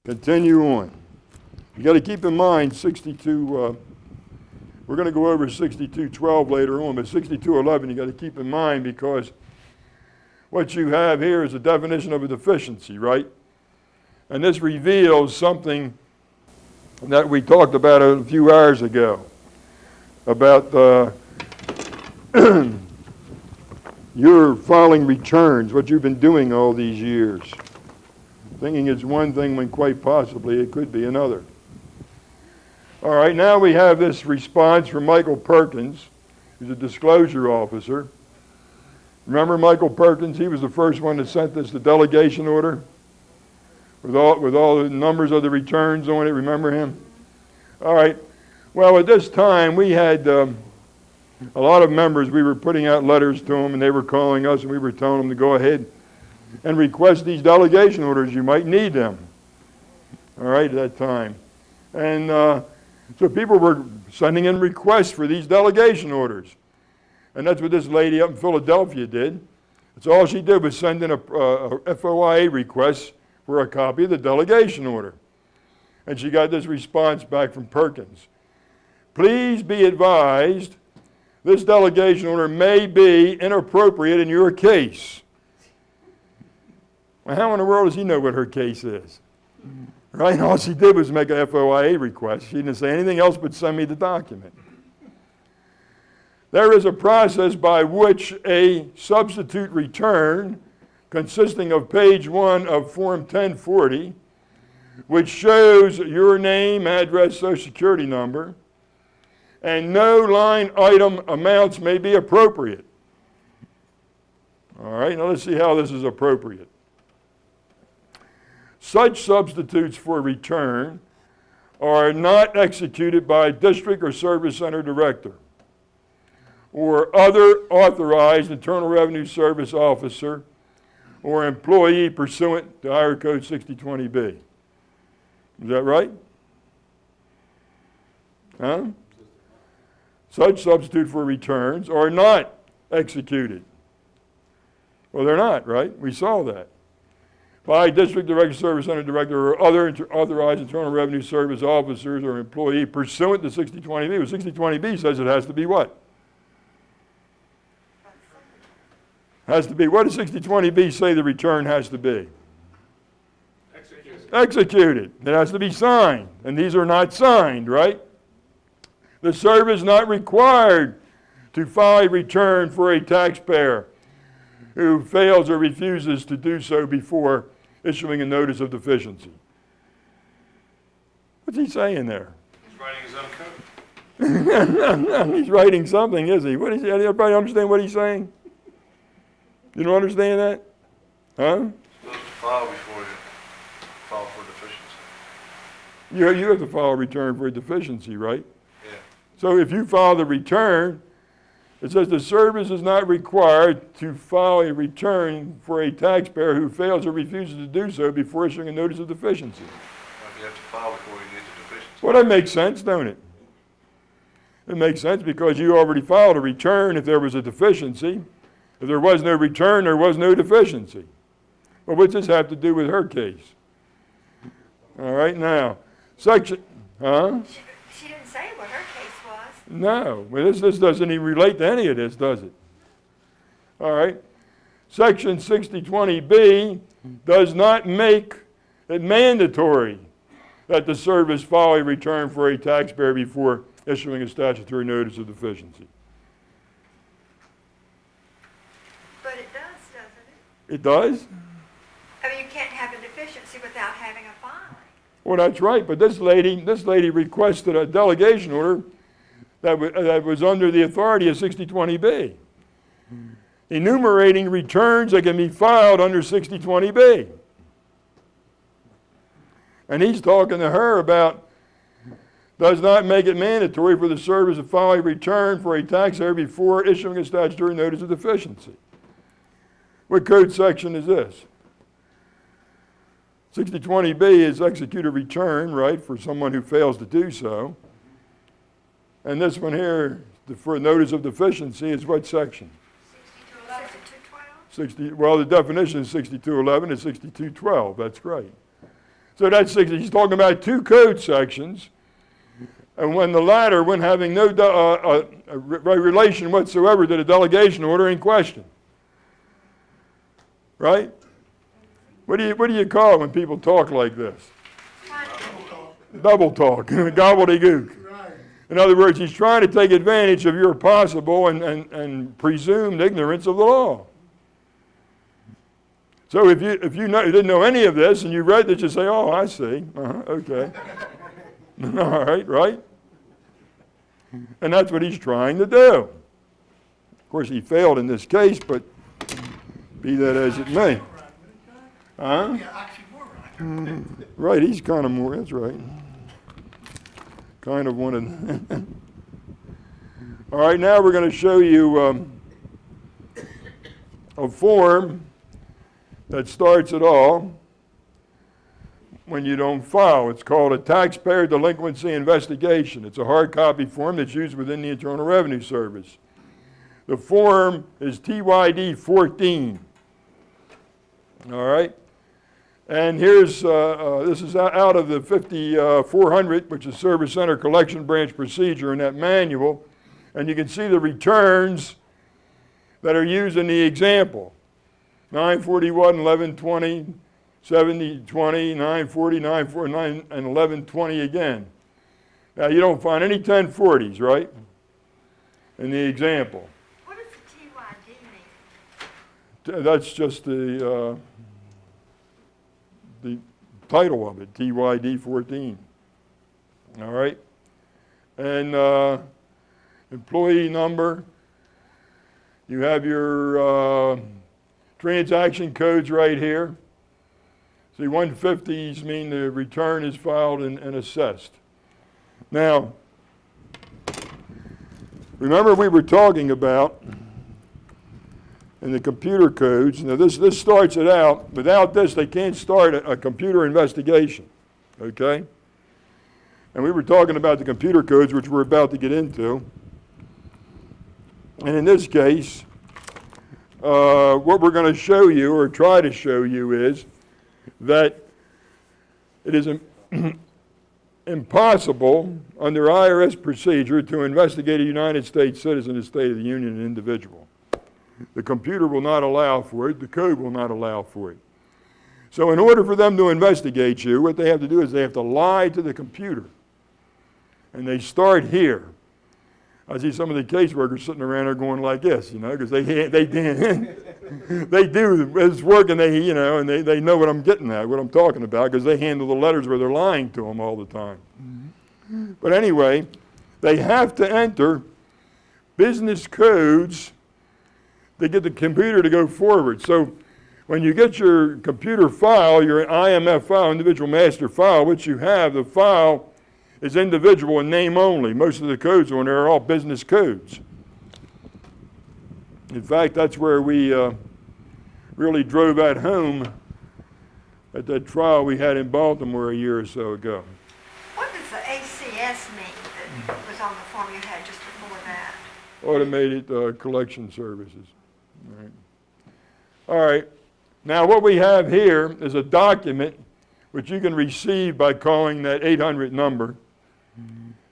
Continue on. You got to keep in mind 62, we're going to go over 62:12 later on, but 62:11 you got to keep in mind because what you have here is a definition of a deficiency, right? And this reveals something that we talked about a few hours ago about your filing returns, what you've been doing all these years. Thinking it's one thing when quite possibly it could be another. All right, now we have this response from Michael Perkins, who's a disclosure officer. Remember Michael Perkins? He was the first one that sent us the delegation order with all the numbers of the returns on it. Remember him? All right. Well, at this time, we had a lot of members. We were putting out letters to them, and they were calling us, and we were telling them to go ahead and request these delegation orders. You might need them. All right, at that time. And so people were sending in requests for these delegation orders. And that's what this lady up in Philadelphia did. That's all she did was send in a FOIA request for a copy of the delegation order. And she got this response back from Perkins. Please be advised, this delegation order may be inappropriate in your case. Well, how in the world does he know what her case is? Right? All she did was make a FOIA request. She didn't say anything else but send me the document. There is a process by which a substitute return consisting of page 1 of Form 1040, which shows your name, address, social security number, and no line item amounts may be appropriate. All right, now let's see how this is appropriate. Such substitutes for return are not executed by a district or service center director or other authorized Internal Revenue Service officer or employee pursuant to Higher Code 6020B. Is that right? Huh? Such substitute for returns are not executed. Well, they're not, right? We saw that. By district director, service center director, or other authorized Internal Revenue Service officers or employee pursuant to 6020B. Well, 6020B says it has to be what? Has to be. What does 6020B say the return has to be? Executed. It has to be signed. And these are not signed, right? The service is not required to file a return for a taxpayer who fails or refuses to do so before issuing a notice of deficiency. What's he saying there? He's writing his own code. He's writing something, isn't he? What is he? Everybody understand what he's saying? You don't understand that? Huh? You're supposed to file before you file for deficiency. You have to file a return for a deficiency, right? Yeah. So if you file the return, it says the service is not required to file a return for a taxpayer who fails or refuses to do so before issuing a notice of deficiency. Well, you have to file before you get the deficiency. Well, that makes sense, don't it? It makes sense because you already filed a return if there was a deficiency. If there was no return, there was no deficiency. Well, what's this have to do with her case? All right, now, section, huh? She didn't say what her case was. No, well, this doesn't even relate to any of this, does it? All right. Section 6020B does not make it mandatory that the service file a return for a taxpayer before issuing a statutory notice of deficiency. But it does, doesn't it? It does? I mean, you can't have a deficiency without having a filing. Well, that's right, but this lady requested a delegation order that was under the authority of 6020B, enumerating returns that can be filed under 6020B. And he's talking to her about does not make it mandatory for the service of filing a return for a taxpayer before issuing a statutory notice of deficiency. What code section is this? 6020B is execute a return, right, for someone who fails to do so. And this one here, for notice of deficiency, is what section? 6211. Well, the definition is 6211 and 6212. That's great. So that's 60. He's talking about two code sections, and when the latter, when having no relation whatsoever to the delegation order in question. Right? What do you call it when people talk like this? Double talk, gobbledygook. In other words, he's trying to take advantage of your possible and presumed ignorance of the law. So if you didn't know any of this and you read this, you say, oh, I see. Okay. All right? And that's what he's trying to do. Of course, he failed in this case, but be that as it may. Huh? Right, he's kind of more, that's right. Kind of one of them. All right, now we're going to show you a form that starts it all when you don't file. It's called a taxpayer delinquency investigation. It's a hard copy form that's used within the Internal Revenue Service. The form is TYD 14. All right? And here's, this is out of the 5400, which is Service Center Collection Branch Procedure in that manual. And you can see the returns that are used in the example. 941, 1120, 7020, 940, 949, and 1120 again. Now you don't find any 1040s, right? In the example. What does the TYD mean? That's just the title of it, TYD 14. All right? And employee number, you have your transaction codes right here. See, 150s mean the return is filed and assessed. Now, remember we were talking about in the computer codes. Now this starts it out. Without this, they can't start a computer investigation, okay? And we were talking about the computer codes, which we're about to get into. And in this case, what we're going to show you, or try to show you, is that it is impossible under IRS procedure to investigate a United States citizen, a State of the Union, an individual. The computer will not allow for it. The code will not allow for it. So in order for them to investigate you, what they have to do is they have to lie to the computer. And they start here. I see some of the caseworkers sitting around there going like this, you know, because they do this work, and they know what I'm getting at, what I'm talking about, because they handle the letters where they're lying to them all the time. Mm-hmm. But anyway, they have to enter business codes to get the computer to go forward. So when you get your computer file, your IMF file, individual master file, which you have, the file is individual in name only. Most of the codes on there are all business codes. In fact, that's where we really drove that home at that trial we had in Baltimore a year or so ago. What does the ACS mean that was on the form you had just before that? Automated collection services. All right. Now what we have here is a document which you can receive by calling that 800 number.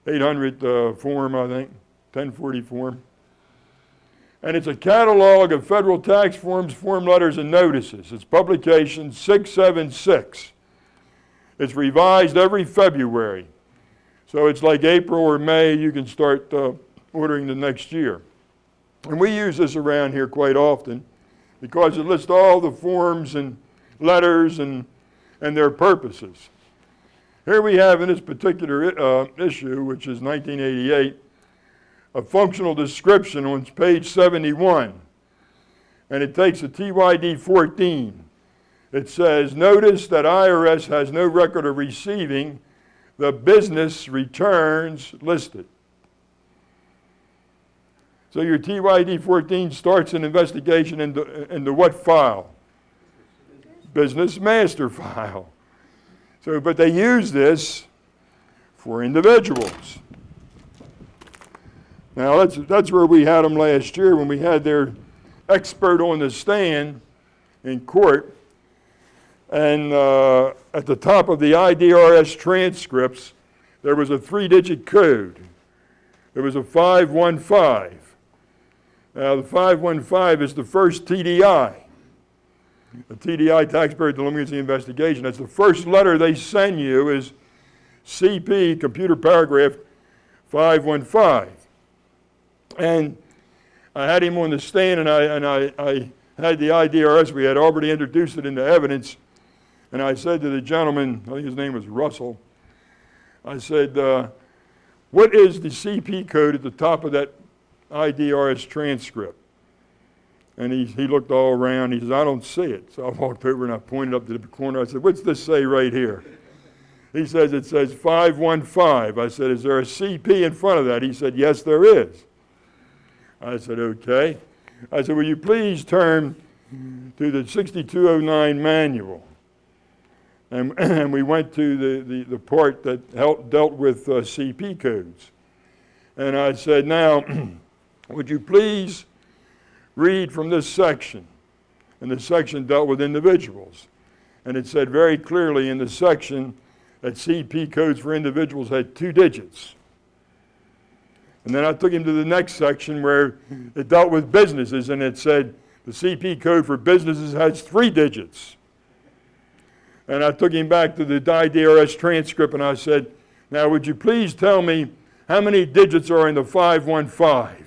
800 form, I think, 1040 form. And it's a catalog of federal tax forms, form letters, and notices. It's publication 676. It's revised every February. So it's like April or May, you can start ordering the next year. And we use this around here quite often because it lists all the forms and letters and their purposes. Here we have in this particular issue, which is 1988, a functional description on page 71. And it takes a TYD 14. It says, notice that IRS has no record of receiving the business returns listed. So your TYD 14 starts an investigation into what file? Business master file. So, but they use this for individuals. Now that's where we had them last year when we had their expert on the stand in court. And at the top of the IDRS transcripts, there was a 3-digit code. There was a 515. Now the 515 is the first TDI. The TDI, Taxpayer Delinquency Investigation. That's the first letter they send you is CP, computer paragraph 515. And I had him on the stand, and I had the IDRS. We had already introduced it into evidence. And I said to the gentleman, I think his name was Russell, I said, what is the CP code at the top of that IDRS transcript? And he looked all around. He says, I don't see it. So I walked over and I pointed up to the corner. I said, what's this say right here? He says, it says 515. I said, is there a CP in front of that? He said, yes, there is. I said, okay. I said, will you please turn to the 6209 manual? And we went to the part that dealt with CP codes. And I said, now, would you please read from this section? And the section dealt with individuals. And it said very clearly in the section that CP codes for individuals had 2 digits. And then I took him to the next section where it dealt with businesses, and it said the CP code for businesses has 3 digits. And I took him back to the IDRS transcript, and I said, now would you please tell me how many digits are in the 515?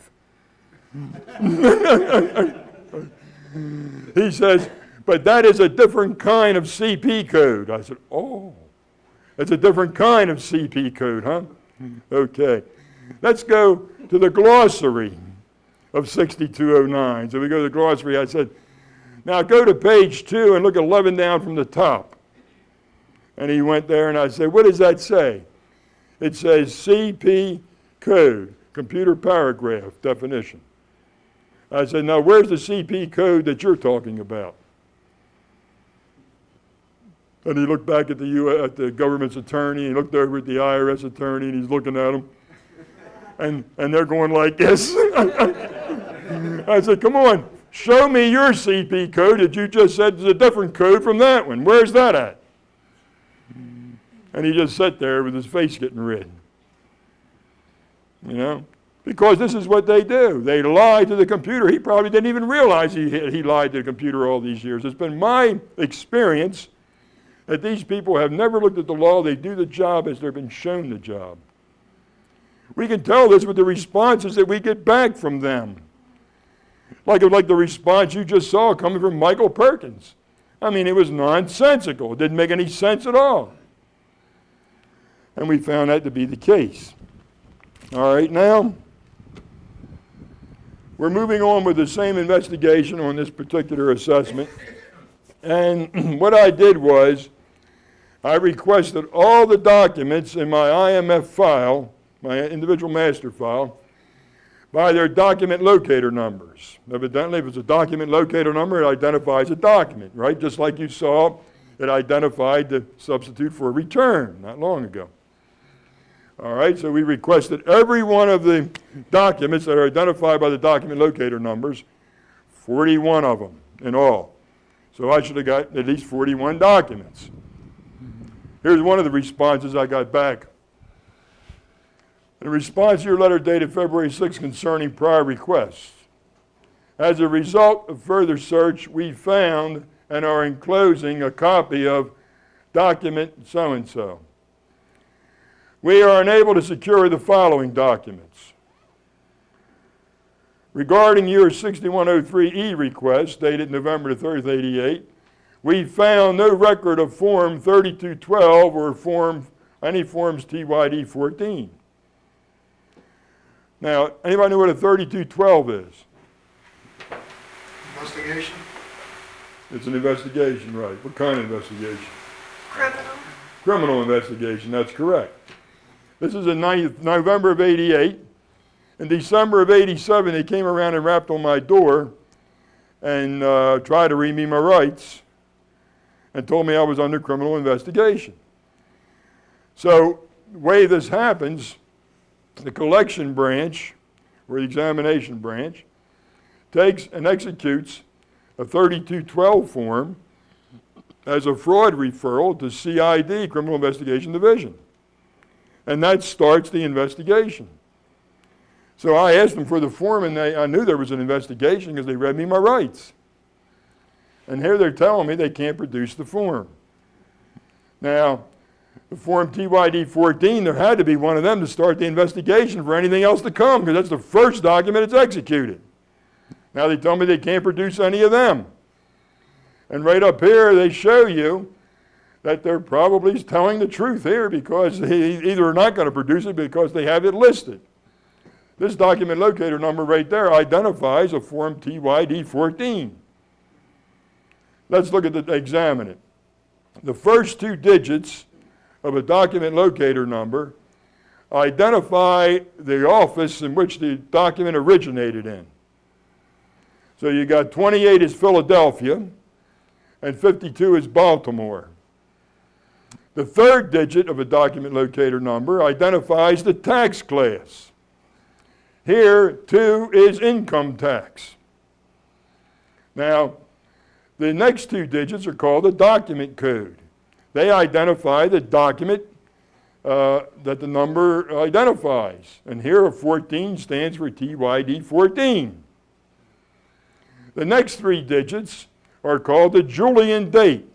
He says, but that is a different kind of CP code. I said, oh, it's a different kind of CP code, huh? Okay. Let's go to the glossary of 6209. So we go to the glossary. I said, now go to page 2 and look at 11 down from the top. And he went there, and I said, what does that say? It says CP code, computer paragraph definition. I said, now where's the CP code that you're talking about? And he looked back at the government's attorney, he looked over at the IRS attorney, and he's looking at him. And they're going like this. I said, come on, show me your CP code that you just said is a different code from that one. Where's that at? And he just sat there with his face getting red. You know? Because this is what they do. They lie to the computer. He probably didn't even realize he lied to the computer all these years. It's been my experience that these people have never looked at the law. They do the job as they've been shown the job. We can tell this with the responses that we get back from them. Like the response you just saw coming from Michael Perkins. I mean, it was nonsensical. It didn't make any sense at all. And we found that to be the case. All right, now, we're moving on with the same investigation on this particular assessment. And what I did was, I requested all the documents in my IMF file, my individual master file, by their document locator numbers. Evidently, if it's a document locator number, it identifies a document, right? Just like you saw, it identified the substitute for a return not long ago. All right, so we requested every one of the documents that are identified by the document locator numbers, 41 of them in all. So I should have got at least 41 documents. Here's one of the responses I got back. In response to your letter dated February 6 concerning prior requests, as a result of further search, we found and are enclosing a copy of document so-and-so. We are unable to secure the following documents. Regarding your 6103E request, dated November 3rd, 88, we found no record of Form 3212 or any forms TYD 14. Now, anybody know what a 3212 is? Investigation? It's an investigation, right. What kind of investigation? Criminal. Criminal investigation, that's correct. This is in November of 88. In December of 87, they came around and rapped on my door and tried to read me my rights and told me I was under criminal investigation. So the way this happens, the collection branch, or the examination branch, takes and executes a 3212 form as a fraud referral to CID, Criminal Investigation Division. And that starts the investigation. So I asked them for the form, and I knew there was an investigation because they read me my rights. And here they're telling me they can't produce the form. Now, the form TYD 14, there had to be one of them to start the investigation for anything else to come, because that's the first document that's executed. Now they tell me they can't produce any of them. And right up here, they show you that they're probably telling the truth here, because they either are not going to produce it because they have it listed. This document locator number right there identifies a form TYD 14. Let's look at examine it. The first two digits of a document locator number identify the office in which the document originated in. So you got 28 is Philadelphia and 52 is Baltimore. The third digit of a document locator number identifies the tax class. Here, 2 is income tax. Now, the next two digits are called the document code. They identify the document that the number identifies. And here, a 14 stands for TYD 14. The next three digits are called the Julian date.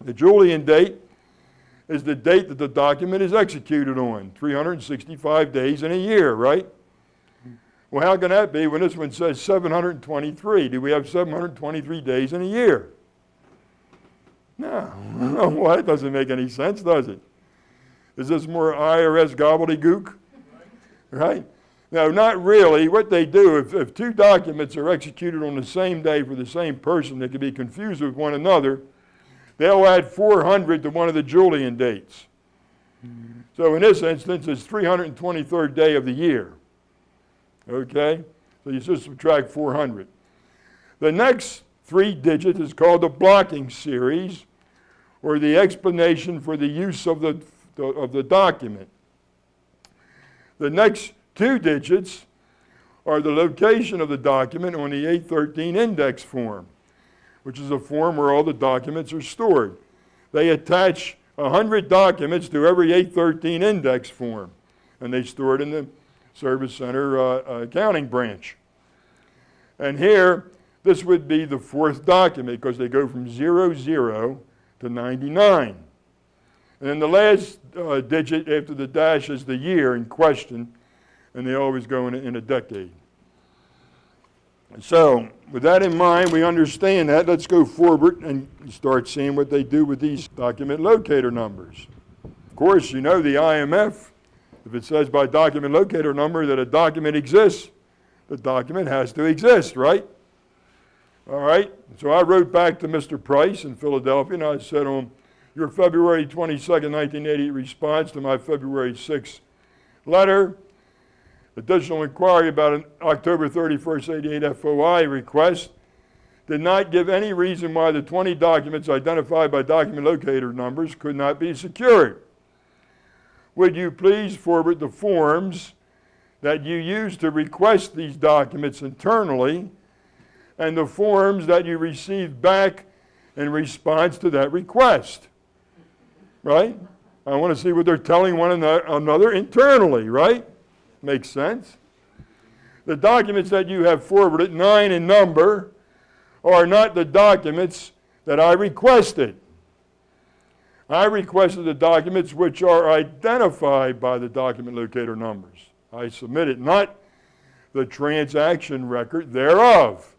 The Julian date is the date that the document is executed on, 365 days in a year, right? Well, how can that be when this one says 723? Do we have 723 days in a year? No. Well, that doesn't make any sense, does it? Is this more IRS gobbledygook? Right? No, not really. What they do, if two documents are executed on the same day for the same person that can be confused with one another, they'll add 400 to one of the Julian dates. So in this instance, it's 323rd day of the year. Okay? So you just subtract 400. The next three digits is called the blocking series, or the explanation for the use of the document. The next two digits are the location of the document on the 813 index form, which is a form where all the documents are stored. They attach 100 documents to every 813 index form, and they store it in the Service Center accounting branch. And here, this would be the fourth document, because they go from 00 to 99. And then the last digit after the dash is the year in question, and they always go in a decade. So, with that in mind, we understand that. Let's go forward and start seeing what they do with these document locator numbers. Of course, you know the IMF, if it says by document locator number that a document exists, the document has to exist, right? All right, so I wrote back to Mr. Price in Philadelphia, and I said to him, your February 22nd, 1988 response to my February 6th letter, additional inquiry about an October 31st, 88 FOI request, did not give any reason why the 20 documents identified by document locator numbers could not be secured. Would you please forward the forms that you used to request these documents internally and the forms that you received back in response to that request? Right? I want to see what they're telling one another internally, right? Makes sense? The documents that you have forwarded, 9 in number, are not the documents that I requested. I requested the documents which are identified by the document locator numbers. I submitted not the transaction record thereof.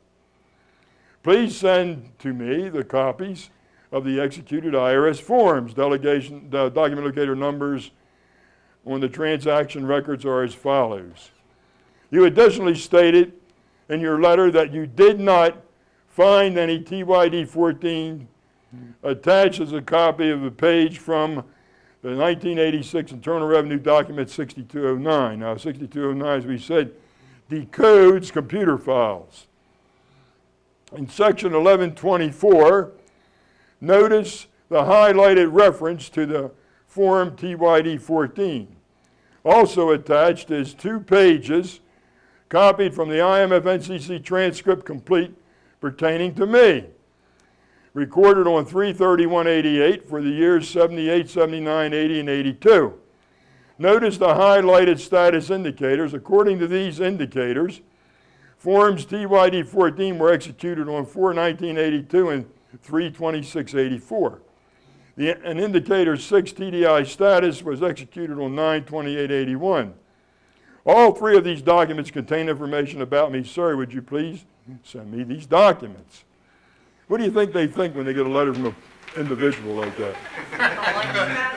Please send to me the copies of the executed IRS forms. Delegation, the document locator numbers on the transaction records are as follows. You additionally stated in your letter that you did not find any TYD 14 attached as a copy of a page from the 1986 Internal Revenue Document 6209. Now, 6209, as we said, decodes computer files. In section 1124, notice the highlighted reference to the form TYD 14. Also attached is 2 pages copied from the IMF NCC transcript complete pertaining to me, recorded on 3/31/88 for the years 78, 79, 80, and 82. Notice the highlighted status indicators. According to these indicators, forms TYD 14 were executed on 4/19/82 and 3/26/84. An indicator 6 TDI status was executed on 9/28/81. All 3 of these documents contain information about me. Sir, would you please send me these documents? What do you think they think when they get a letter from an individual like that?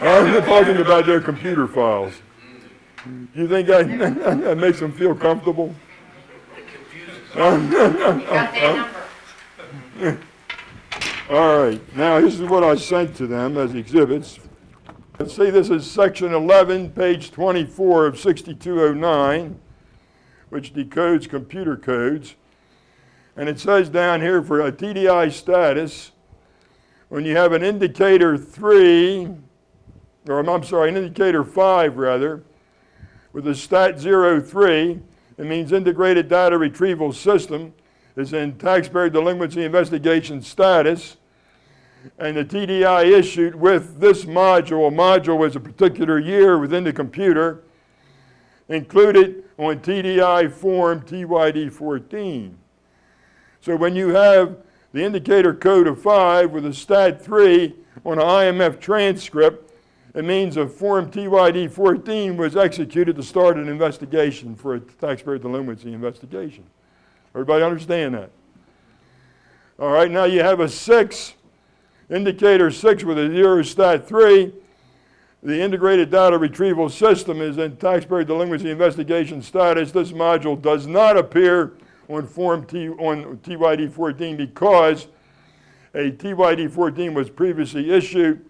I'm talking about their computer files. You think that makes them feel comfortable? Got their number. All right, now this is what I sent to them as exhibits. Let's see, this is section 11, page 24 of 6209, which decodes computer codes. And it says down here for a TDI status, when you have an indicator 3, or I'm sorry, an indicator 5 rather, with a stat 03, it means integrated data retrieval system is in taxpayer delinquency investigation status, and the TDI issued with this module, a module was a particular year within the computer, included on TDI form TYD 14. So when you have the indicator code of 5 with a stat 3 on an IMF transcript, it means a form TYD 14 was executed to start an investigation for a taxpayer delinquency investigation. Everybody understand that? All right, now you have a 6, indicator 6 with a 0 stat 3. The integrated data retrieval system is in taxpayer delinquency investigation status. This module does not appear on form on TYD 14 because a TYD 14 was previously issued.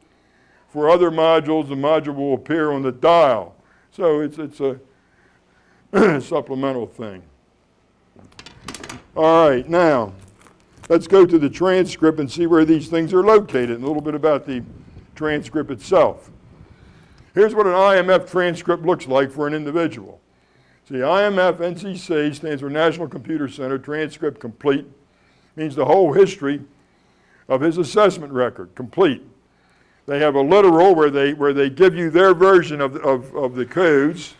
For other modules, the module will appear on the dial. So it's a supplemental thing. All right, now let's go to the transcript and see where these things are located and a little bit about the transcript itself. Here's what an IMF transcript looks like for an individual. See, IMF NCC stands for National Computer Center, transcript complete, means the whole history of his assessment record, complete. They have a literal where they give you their version of the codes.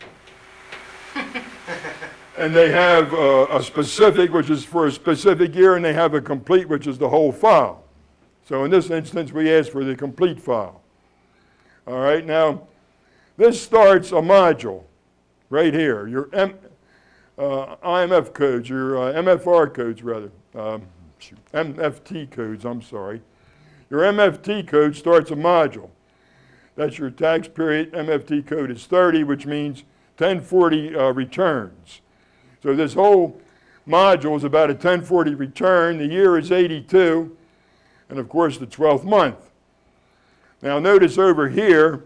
And they have a specific, which is for a specific year, and they have a complete, which is the whole file. So in this instance, we ask for the complete file. All right, now, this starts a module right here, your IMF codes, your MFR codes, rather. MFT codes, I'm sorry. Your MFT code starts a module. That's your tax period. MFT code is 30, which means 1040 returns. So this whole module is about a 1040 return. The year is 82, and of course the 12th month. Now notice over here,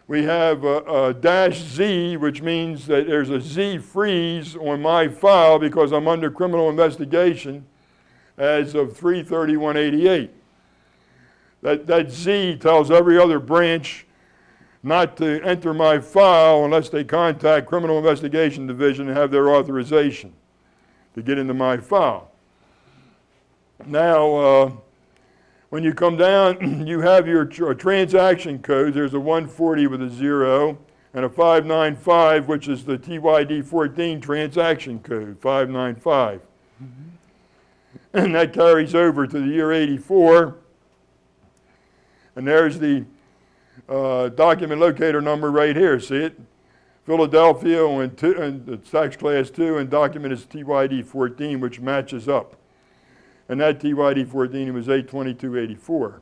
we have a dash Z, which means that there's a Z freeze on my file because I'm under criminal investigation as of 3/31/88. That Z tells every other branch not to enter my file unless they contact Criminal Investigation Division and have their authorization to get into my file. Now, when you come down, you have your transaction codes. There's a 140 with a 0 and a 595, which is the TYD 14 transaction code, 595. And that carries over to the year 84. And there's the document locator number right here. See it? Philadelphia and it's tax class 2, and document is TYD 14, which matches up. and that TYD 14 was 822.84.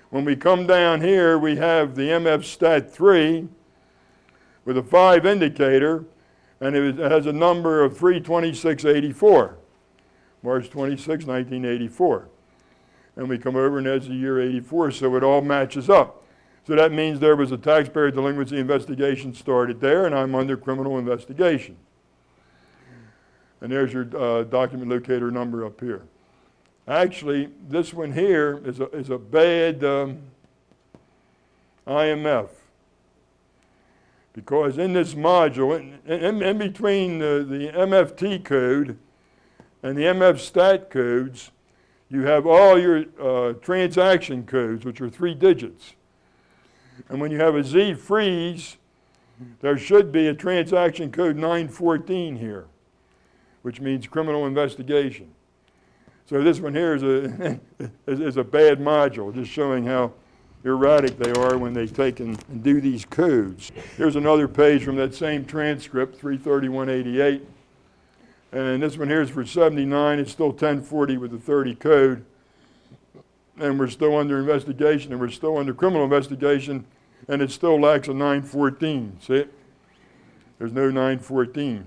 When we come down here, we have the MF Stat 3 with a 5 indicator, and it has a number of 326.84, March 26, 1984. And we come over and there's the year 84, so it all matches up. So that means there was a taxpayer delinquency investigation started there, and I'm under criminal investigation. And there's your document locator number up here. Actually, this one here is a bad IMF. Because in this module, in between the MFT code and the MF stat codes, you have all your transaction codes, which are 3 digits. And when you have a Z freeze, there should be a transaction code 914 here, which means criminal investigation. So this one here is a bad module, just showing how erratic they are when they take and do these codes. Here's another page from that same transcript, 33188. And this one here is for 79. It's still 1040 with the 30 code. And we're still under investigation, and we're still under criminal investigation, and it still lacks a 914. See? There's no 914.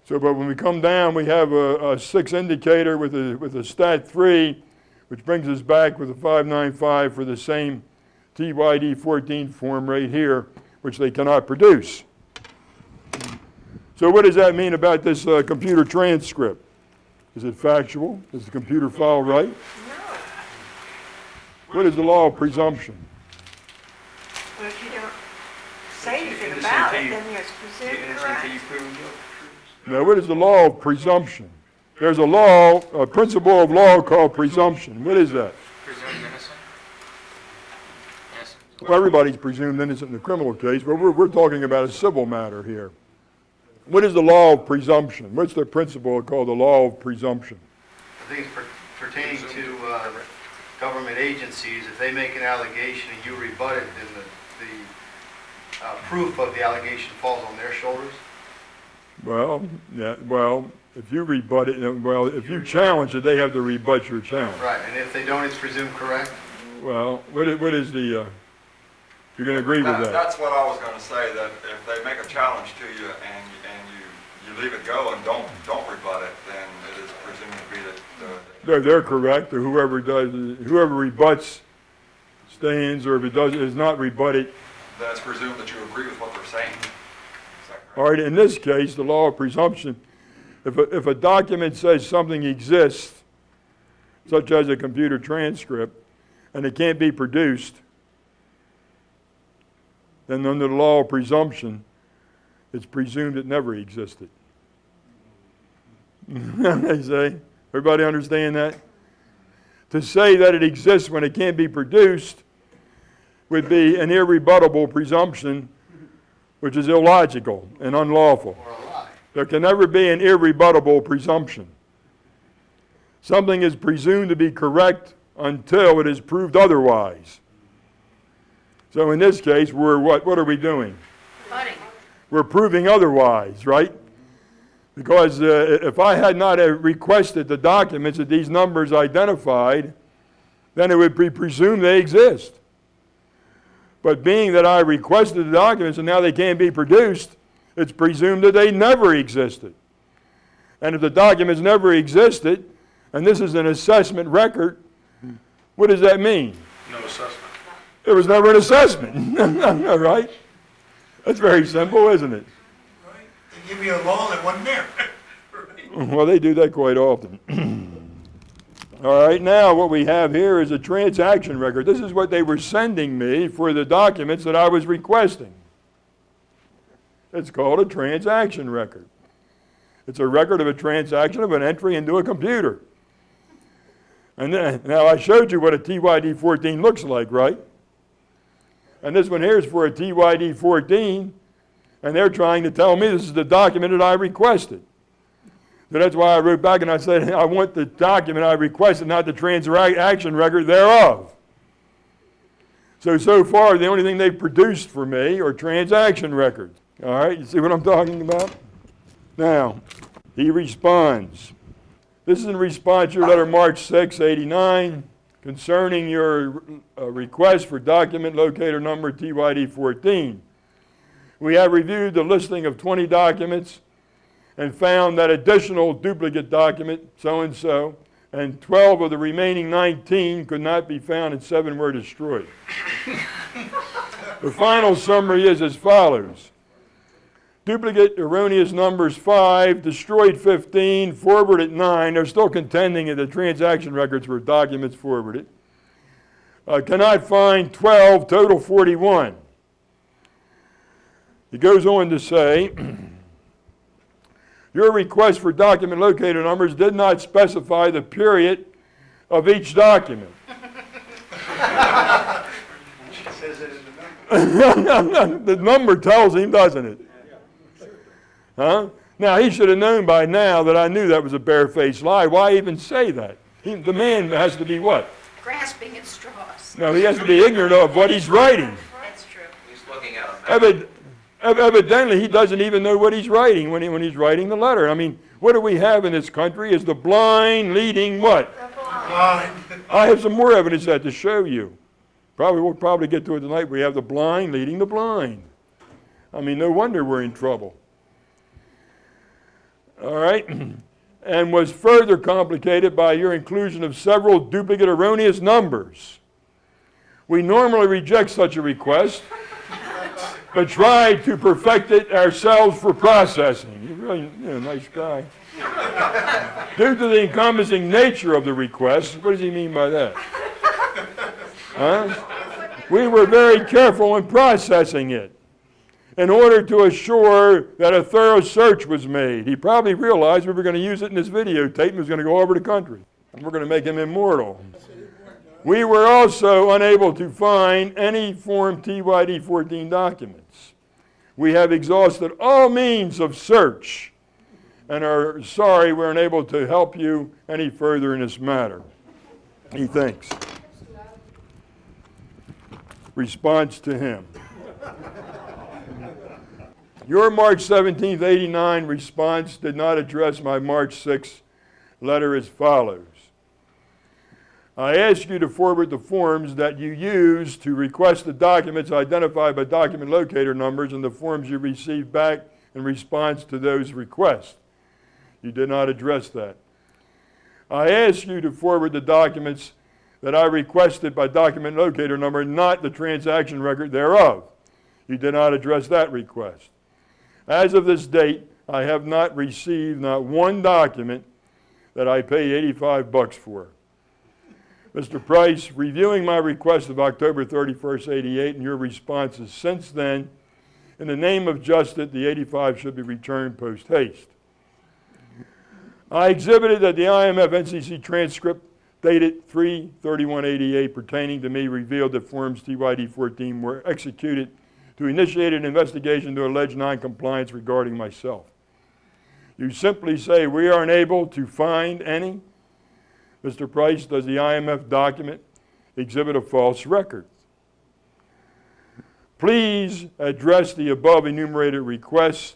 So, but when we come down, we have a 6 indicator with a stat 3, which brings us back with a 595 for the same TYD 14 form right here, which they cannot produce. So what does that mean about this computer transcript? Is it factual? Is the computer file right? No. What is the law of presumption? Well, if you don't say anything about it, then it's presumed correct. Now, what is the law of presumption? There's a law, a principle of law called presumption. What is that? Presumed innocent? Yes. Well, everybody's presumed innocent in the criminal case, but we're talking about a civil matter here. What is the law of presumption? What's the principle called the law of presumption? I think it's pertaining to government agencies. If they make an allegation and you rebut it, then the proof of the allegation falls on their shoulders. Well, yeah, well, if you rebut it, well, if you challenge it, they have to rebut your challenge. Right, and if they don't, it's presumed correct? Well, what is the, you're going to agree with that? That's what I was going to say, that if they make a challenge to you and you leave it go and don't rebut it, then it is presumed to be that They're correct, or whoever rebuts stands, or if it is not rebutted. then it's presumed that you agree with what they're saying. Is that correct? All right, in this case, the law of presumption, if a document says something exists, such as a computer transcript, and it can't be produced, then under the law of presumption, it's presumed it never existed. They say, everybody understand that? To say that it exists when it can't be produced would be an irrebuttable presumption, which is illogical and unlawful. Or a lie? There can never be an irrebuttable presumption. Something is presumed to be correct until it is proved otherwise. So in this case, what are we doing? Budding. We're proving otherwise, right? Because if I had not requested the documents that these numbers identified, then it would be presumed they exist. But being that I requested the documents and now they can't be produced, it's presumed that they never existed. And if the documents never existed, and this is an assessment record, what does that mean? No assessment. It was never an assessment, right? That's very simple, isn't it? Right? They give you a loan that wasn't there. Well, they do that quite often. All right, now what we have here is a transaction record. This is what they were sending me for the documents that I was requesting. It's called a transaction record. It's a record of a transaction of an entry into a computer. And then, now I showed you what a TYD 14 looks like, right? And this one here is for a TYD 14, and they're trying to tell me this is the document that I requested. So that's why I wrote back and I said, I want the document I requested, not the transaction record thereof. So far, the only thing they've produced for me are transaction records. All right, you see what I'm talking about? Now, he responds. This is in response to your letter March 6, 89, concerning your request for document locator number TYD 14. We have reviewed the listing of 20 documents and found that additional duplicate document, so-and-so, and 12 of the remaining 19 could not be found and 7 were destroyed. The final summary is as follows. Duplicate erroneous numbers 5, destroyed 15, forwarded 9. They're still contending that the transaction records were documents forwarded. Cannot find 12, total 41. He goes on to say, your request for document locator numbers did not specify the period of each document. Says it in the number. The number tells him, doesn't it? Huh? Now, he should have known by now that I knew that was a barefaced lie. Why even say that? The man has to be what? Grasping at straws. No, he has to be ignorant of what he's writing. That's true. He's looking at a map. Evidently, he doesn't even know what he's writing when he's writing the letter. I mean, what do we have in this country is the blind leading what? I have some more evidence of that to show you. We'll probably get to it tonight. We have the blind leading the blind. I mean, no wonder we're in trouble. All right? And was further complicated by your inclusion of several duplicate erroneous numbers. We normally reject such a request, but try to perfect it ourselves for processing. You're really a nice guy. Due to the encompassing nature of the request, what does he mean by that? Huh? We were very careful in processing it in order to assure that a thorough search was made. He probably realized we were going to use it in this videotape and was going to go over the country. And we're going to make him immortal. We were also unable to find any Form TYD 14 documents. We have exhausted all means of search and are sorry we're unable to help you any further in this matter. He thinks. Response to him. Your March 17th, 89 response did not address my March 6th letter as follows. I ask you to forward the forms that you used to request the documents identified by document locator numbers and the forms you received back in response to those requests. You did not address that. I ask you to forward the documents that I requested by document locator number, not the transaction record thereof. You did not address that request. As of this date, I have not received not one document that I paid $85 for. Mr. Price, reviewing my request of October 31st, 88, and your responses since then, in the name of justice, the 85 should be returned post haste. I exhibited that the IMF NCC transcript dated 3/31/88 pertaining to me revealed that forms TYD 14 were executed to initiate an investigation to allege noncompliance regarding myself. You simply say we are unable to find any. Mr. Price, does the IMF document exhibit a false record? Please address the above enumerated requests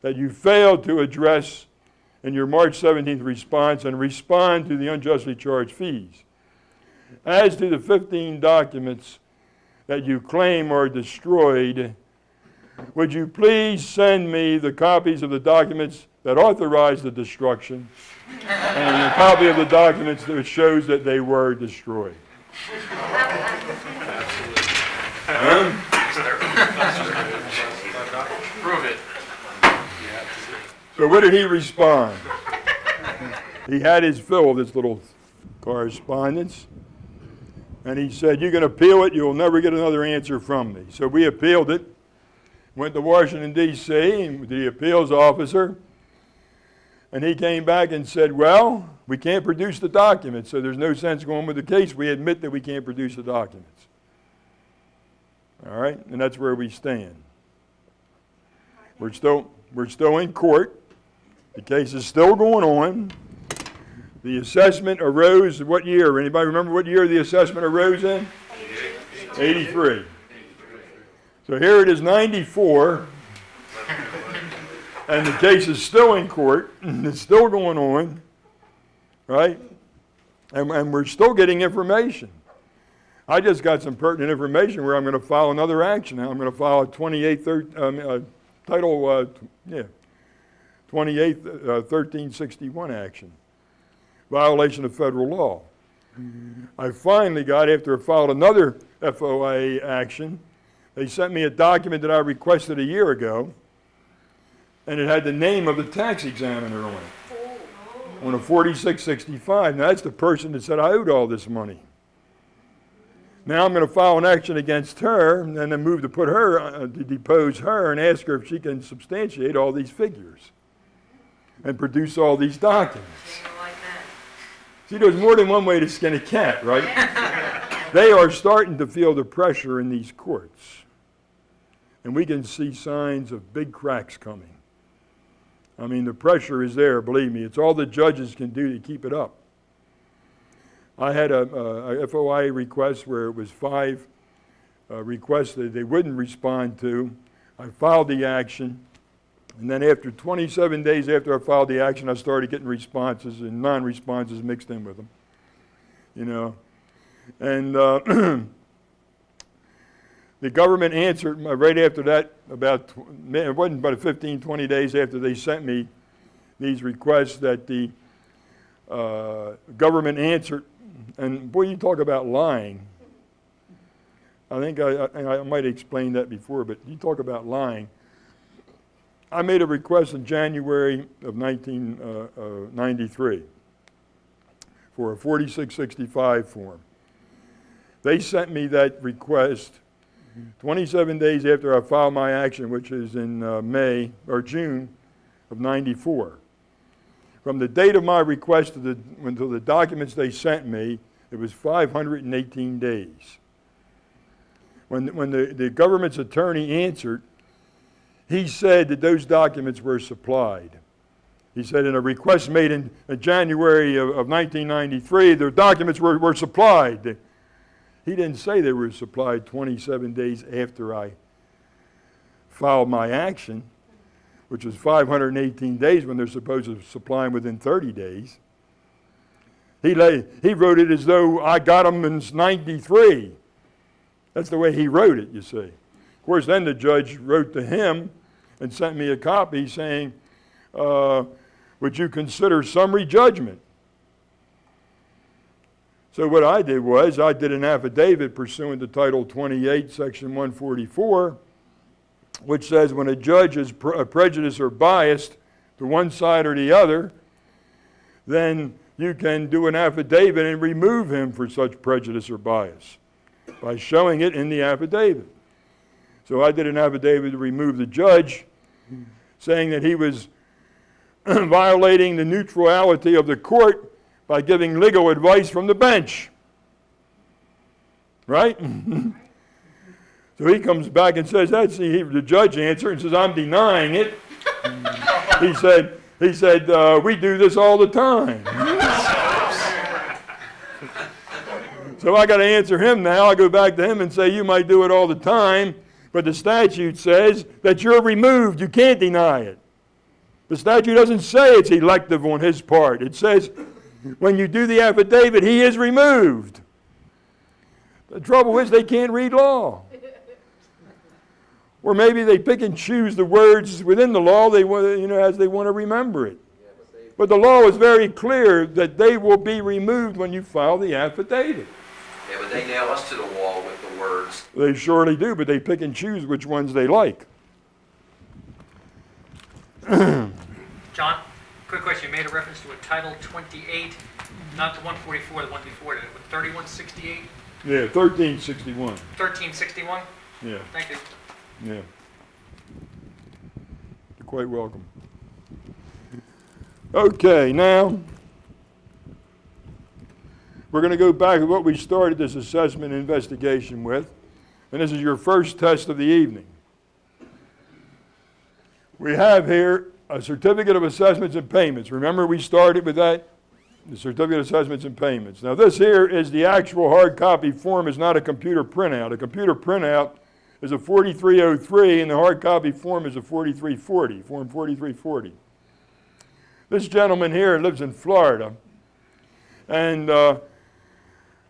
that you failed to address in your March 17th response and respond to the unjustly charged fees. As to the 15 documents that you claim are destroyed, would you please send me the copies of the documents that authorize the destruction and a copy of the documents that shows that they were destroyed? Prove it. So what did he respond? He had his fill of this little correspondence. And he said, you can appeal it, you'll never get another answer from me. So we appealed it, went to Washington, D.C., and the appeals officer, and he came back and said, well, we can't produce the documents, so there's no sense going with the case. We admit that we can't produce the documents. All right? And that's where we stand. We're still in court. The case is still going on. The assessment arose in what year? Anybody remember what year the assessment arose in? 83. So here it is, 94, and the case is still in court, and it's still going on. right? And we're still getting information. I just got some pertinent information where I'm going to file another action now. I'm going to file a 1361 action, violation of federal law. I finally got, after I filed another FOIA action, they sent me a document that I requested a year ago, and it had the name of the tax examiner on it, on a 4665. Now, that's the person that said I owed all this money. Now I'm going to file an action against her, and then move to put her, to depose her, and ask her if she can substantiate all these figures and produce all these documents. See, there's more than one way to skin a cat, right? They are starting to feel the pressure in these courts. And we can see signs of big cracks coming. I mean, the pressure is there, believe me. It's all the judges can do to keep it up. I had a FOIA request where it was 5 requests that they wouldn't respond to. I filed the action. And then after 27 days after I filed the action, I started getting responses and non-responses mixed in with them, you know. And the government answered right after that, it wasn't about 15, 20 days after they sent me these requests, that the government answered. And boy, you talk about lying. I think I might have explained that before, but you talk about lying. I made a request in January of 1993 for a 4665 form. They sent me that request 27 days after I filed my action, which is in May or June of 94. From the date of my request until the documents they sent me, it was 518 days. When the government's attorney answered, he said that those documents were supplied. He said in a request made in January of 1993, the documents were supplied. He didn't say they were supplied 27 days after I filed my action, which was 518 days when they're supposed to supply them within 30 days. He wrote it as though I got them in 93. That's the way he wrote it, you see. Of course, then the judge wrote to him and sent me a copy saying, would you consider summary judgment? So what I did was I did an affidavit pursuant to Title 28, Section 144, which says when a judge is prejudiced or biased to one side or the other, then you can do an affidavit and remove him for such prejudice or bias by showing it in the affidavit. So I did an affidavit to remove the judge, saying that he was violating the neutrality of the court by giving legal advice from the bench. Right? So he comes back and says, the judge answered and says, I'm denying it. He said, we do this all the time. So I got to answer him now. I go back to him and say, you might do it all the time, but the statute says that you're removed. You can't deny it. The statute doesn't say it's elective on his part. It says when you do the affidavit, he is removed. The trouble is they can't read law. Or maybe they pick and choose the words within the law they want, as they want to remember it. But the law is very clear that they will be removed when you file the affidavit. Yeah, but they nail us to the wall with the words. They surely do, but they pick and choose which ones they like. John, quick question. You made a reference to a Title 28, not the 144, the one before it. 3168? Yeah, 1361. 1361? Yeah, Thank you. yeah. You're quite welcome. Okay, now we're going to go back to what we started this assessment investigation with, and this is your first test of the evening. We have here a certificate of assessments and payments. Remember we started with that? The certificate of assessments and payments. Now this here is the actual hard copy form, is not a computer printout. A computer printout is a 4303 and the hard copy form is a 4340, form 4340. This gentleman here lives in Florida And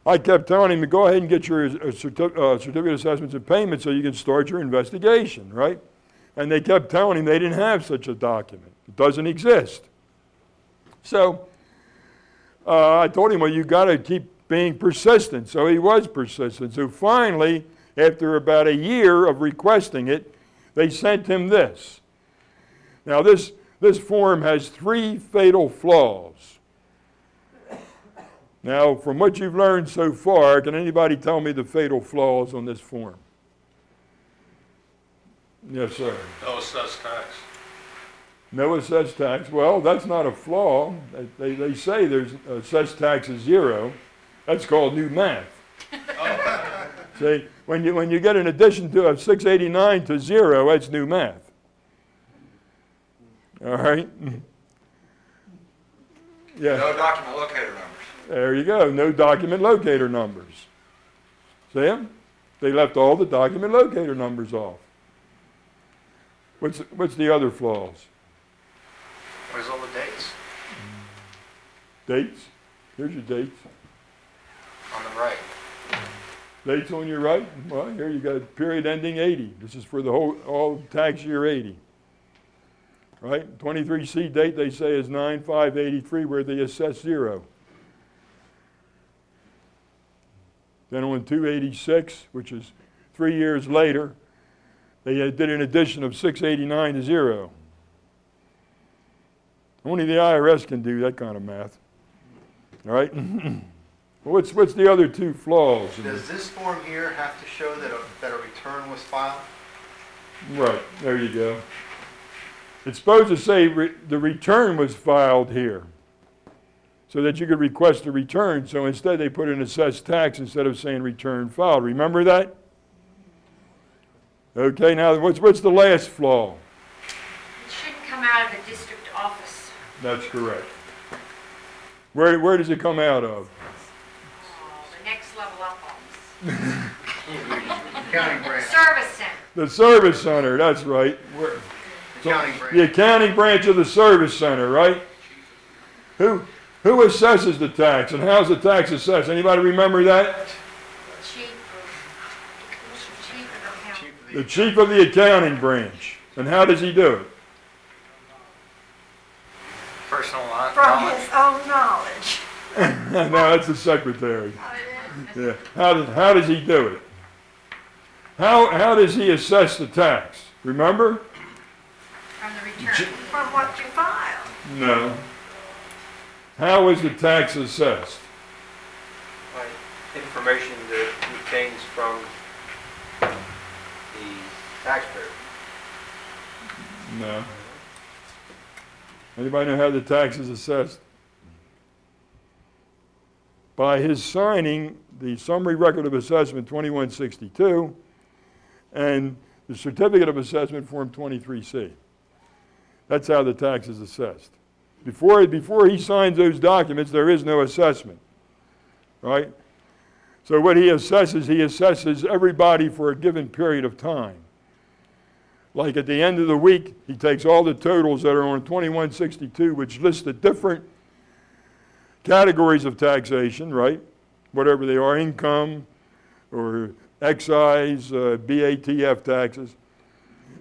I kept telling him to go ahead and get your certificate of assessments and payments so you can start your investigation, right? And they kept telling him they didn't have such a document. It doesn't exist. So I told him, well, you got to keep being persistent. So he was persistent. So finally, after about a year of requesting it, they sent him this. Now this form has 3 fatal flaws. Now, from what you've learned so far, can anybody tell me the fatal flaws on this form? Yes, sir. No assessed tax. No assessed tax. Well, that's not a flaw. They say there's assessed tax is 0. That's called new math. See, when you get an addition to a 689 to 0, that's new math. All right? Yeah. No document locator numbers. There you go. No document locator numbers. See them? They left all the document locator numbers off. What's the other flaws? Where's all the dates? Dates. Here's your dates. On the right. Dates on your right. Well, here you got period ending 80. This is for the all tax year 80. Right? 23C date they say is 9/5/83 where they assess 0. Then on 286, which is 3 years later, they did an addition of 689 to 0. Only the IRS can do that kind of math. All right? What's the other 2 flaws? Does this form here have to show that a return was filed? Right, there you go. It's supposed to say the return was filed here so that you could request a return. So instead they put an assessed tax instead of saying return filed. Remember that? Okay, now what's the last flaw? It shouldn't come out of a district office. That's correct. Where does it come out of? The next level up office. Accounting branch. Service center. The service center, that's right. Accounting branch. The accounting branch of the service center, right? Who assesses the tax and how's the tax assessed? Anybody remember that? The chief of the accounting branch. And how does he do it? Personal From his own knowledge. No, that's the secretary. Yeah. How does he do it? How does he assess the tax? Remember? From the return. From what you filed. No. How is the tax assessed? By information that he obtains from the taxpayer. No. Anybody know how the tax is assessed? By his signing the summary record of assessment 2162 and the certificate of assessment form 23C. That's how the tax is assessed. Before he signs those documents, there is no assessment, right? So what he assesses everybody for a given period of time. Like at the end of the week, he takes all the totals that are on 2162, which list the different categories of taxation, right? Whatever they are, income or excise, BATF taxes.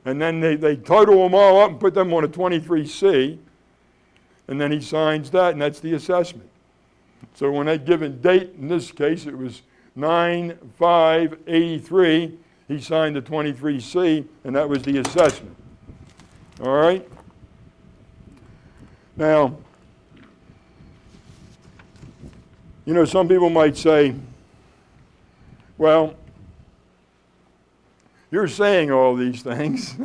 And then they total them all up and put them on a 23C, and then he signs that, and that's the assessment. So on that given date, in this case, it was 9/5/83, he signed the 23C, and that was the assessment. All right? Now, you know, some people might say, well, you're saying all these things,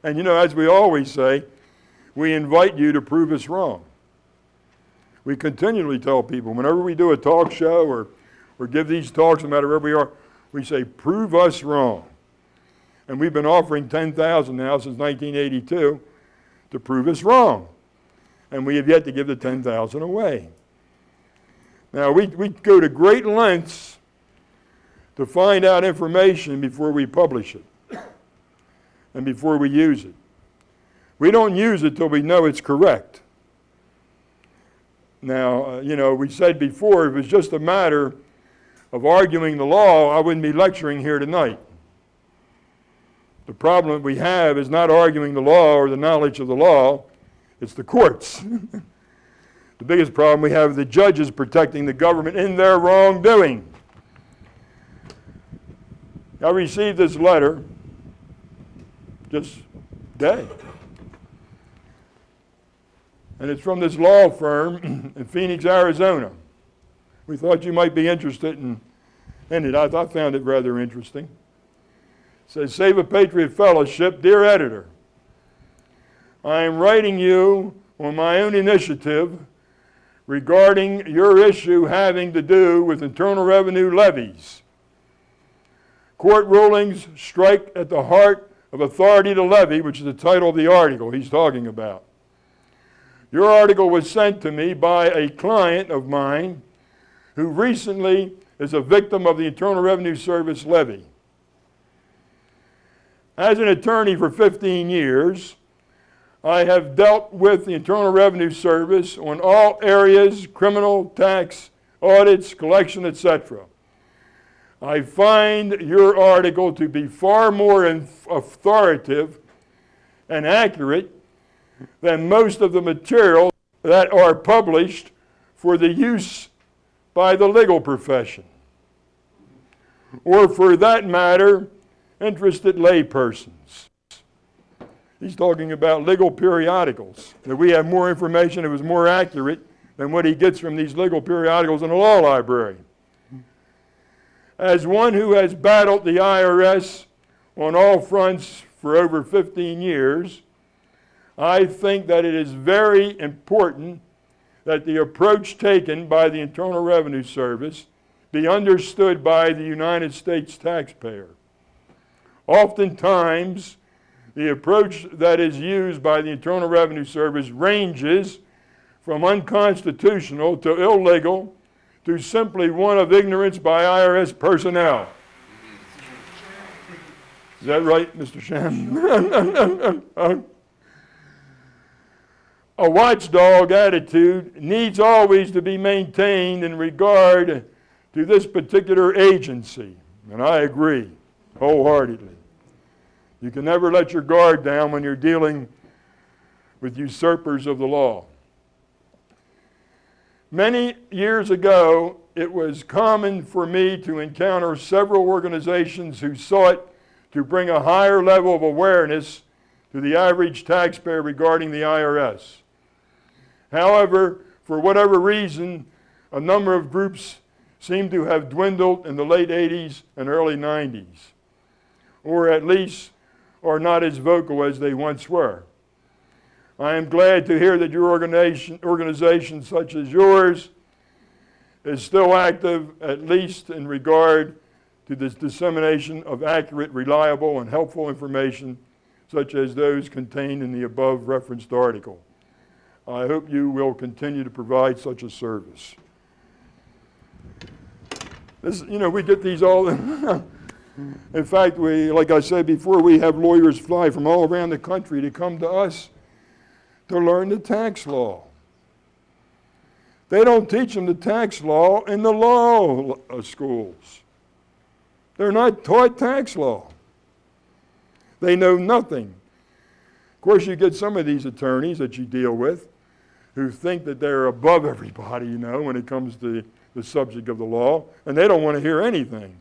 and you know, as we always say, we invite you to prove us wrong. We continually tell people, whenever we do a talk show or give these talks, no matter where we are, we say, prove us wrong. And we've been offering $10,000 now since 1982 to prove us wrong. And we have yet to give the $10,000 away. Now, we go to great lengths to find out information before we publish it and before we use it. We don't use it till we know it's correct. Now, we said before, if it was just a matter of arguing the law, I wouldn't be lecturing here tonight. The problem that we have is not arguing the law or the knowledge of the law, it's the courts. The biggest problem we have is the judges protecting the government in their wrongdoing. I received this letter just today. And it's from this law firm in Phoenix, Arizona. We thought you might be interested in it. I found it rather interesting. It says, Save a Patriot Fellowship, dear editor, I am writing you on my own initiative regarding your issue having to do with Internal Revenue levies. Court rulings strike at the heart of authority to levy, which is the title of the article he's talking about. Your article was sent to me by a client of mine who recently is a victim of the Internal Revenue Service levy. As an attorney for 15 years, I have dealt with the Internal Revenue Service on all areas, criminal, tax, audits, collection, etc. I find your article to be far more authoritative and accurate than most of the material that are published for the use by the legal profession, or for that matter, interested laypersons. He's talking about legal periodicals, that we have more information that was more accurate than what he gets from these legal periodicals in the law library. As one who has battled the IRS on all fronts for over 15 years, I think that it is very important that the approach taken by the Internal Revenue Service be understood by the United States taxpayer. Oftentimes, the approach that is used by the Internal Revenue Service ranges from unconstitutional to illegal to simply one of ignorance by IRS personnel. Is that right, Mr. Sham? A watchdog attitude needs always to be maintained in regard to this particular agency, and I agree wholeheartedly. You can never let your guard down when you're dealing with usurpers of the law. Many years ago, it was common for me to encounter several organizations who sought to bring a higher level of awareness to the average taxpayer regarding the IRS. However, for whatever reason, a number of groups seem to have dwindled in the late 80s and early 90s, or at least are not as vocal as they once were. I am glad to hear that your organization such as yours is still active, at least in regard to the dissemination of accurate, reliable, and helpful information such as those contained in the above referenced article. I hope you will continue to provide such a service. This, we get these all. In fact, like I said before, we have lawyers fly from all around the country to come to us to learn the tax law. They don't teach them the tax law in the law schools. They're not taught tax law. They know nothing. Of course, you get some of these attorneys that you deal with who think that they're above everybody, when it comes to the subject of the law, and they don't want to hear anything.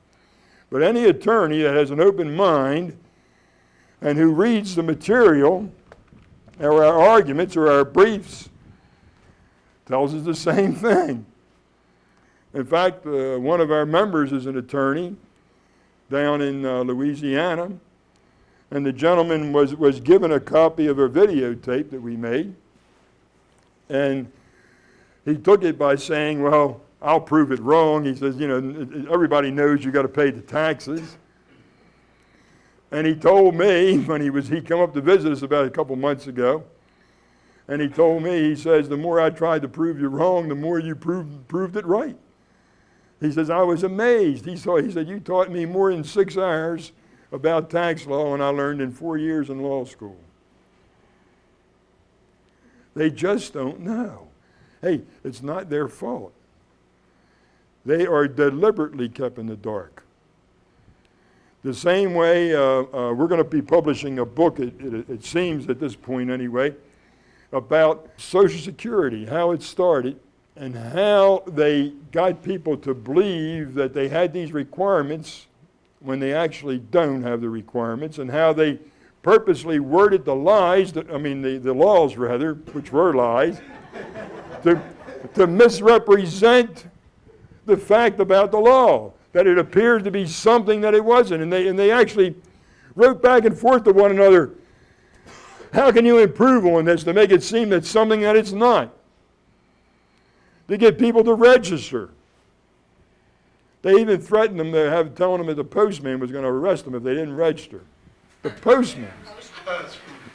But any attorney that has an open mind and who reads the material or our arguments or our briefs tells us the same thing. In fact, one of our members is an attorney down in Louisiana, and the gentleman was given a copy of a videotape that we made, and he took it by saying, well, I'll prove it wrong. He says, everybody knows you got to pay the taxes. And he told me when he come up to visit us about a couple months ago, and he told me, he says, the more I tried to prove you wrong, the more you proved it right. He says, I was amazed. He said, you taught me more in 6 hours about tax law than I learned in 4 years in law school. They just don't know. Hey, it's not their fault. They are deliberately kept in the dark. The same way, we're going to be publishing a book, it seems at this point anyway, about Social Security, how it started, and how they got people to believe that they had these requirements when they actually don't have the requirements, and how they purposely worded the lies, the laws rather, which were lies, to misrepresent the fact about the law, that it appeared to be something that it wasn't. And they actually wrote back and forth to one another, how can you improve on this to make it seem that something that it's not? To get people to register. They even threatened them telling them that the postman was going to arrest them if they didn't register. The postman.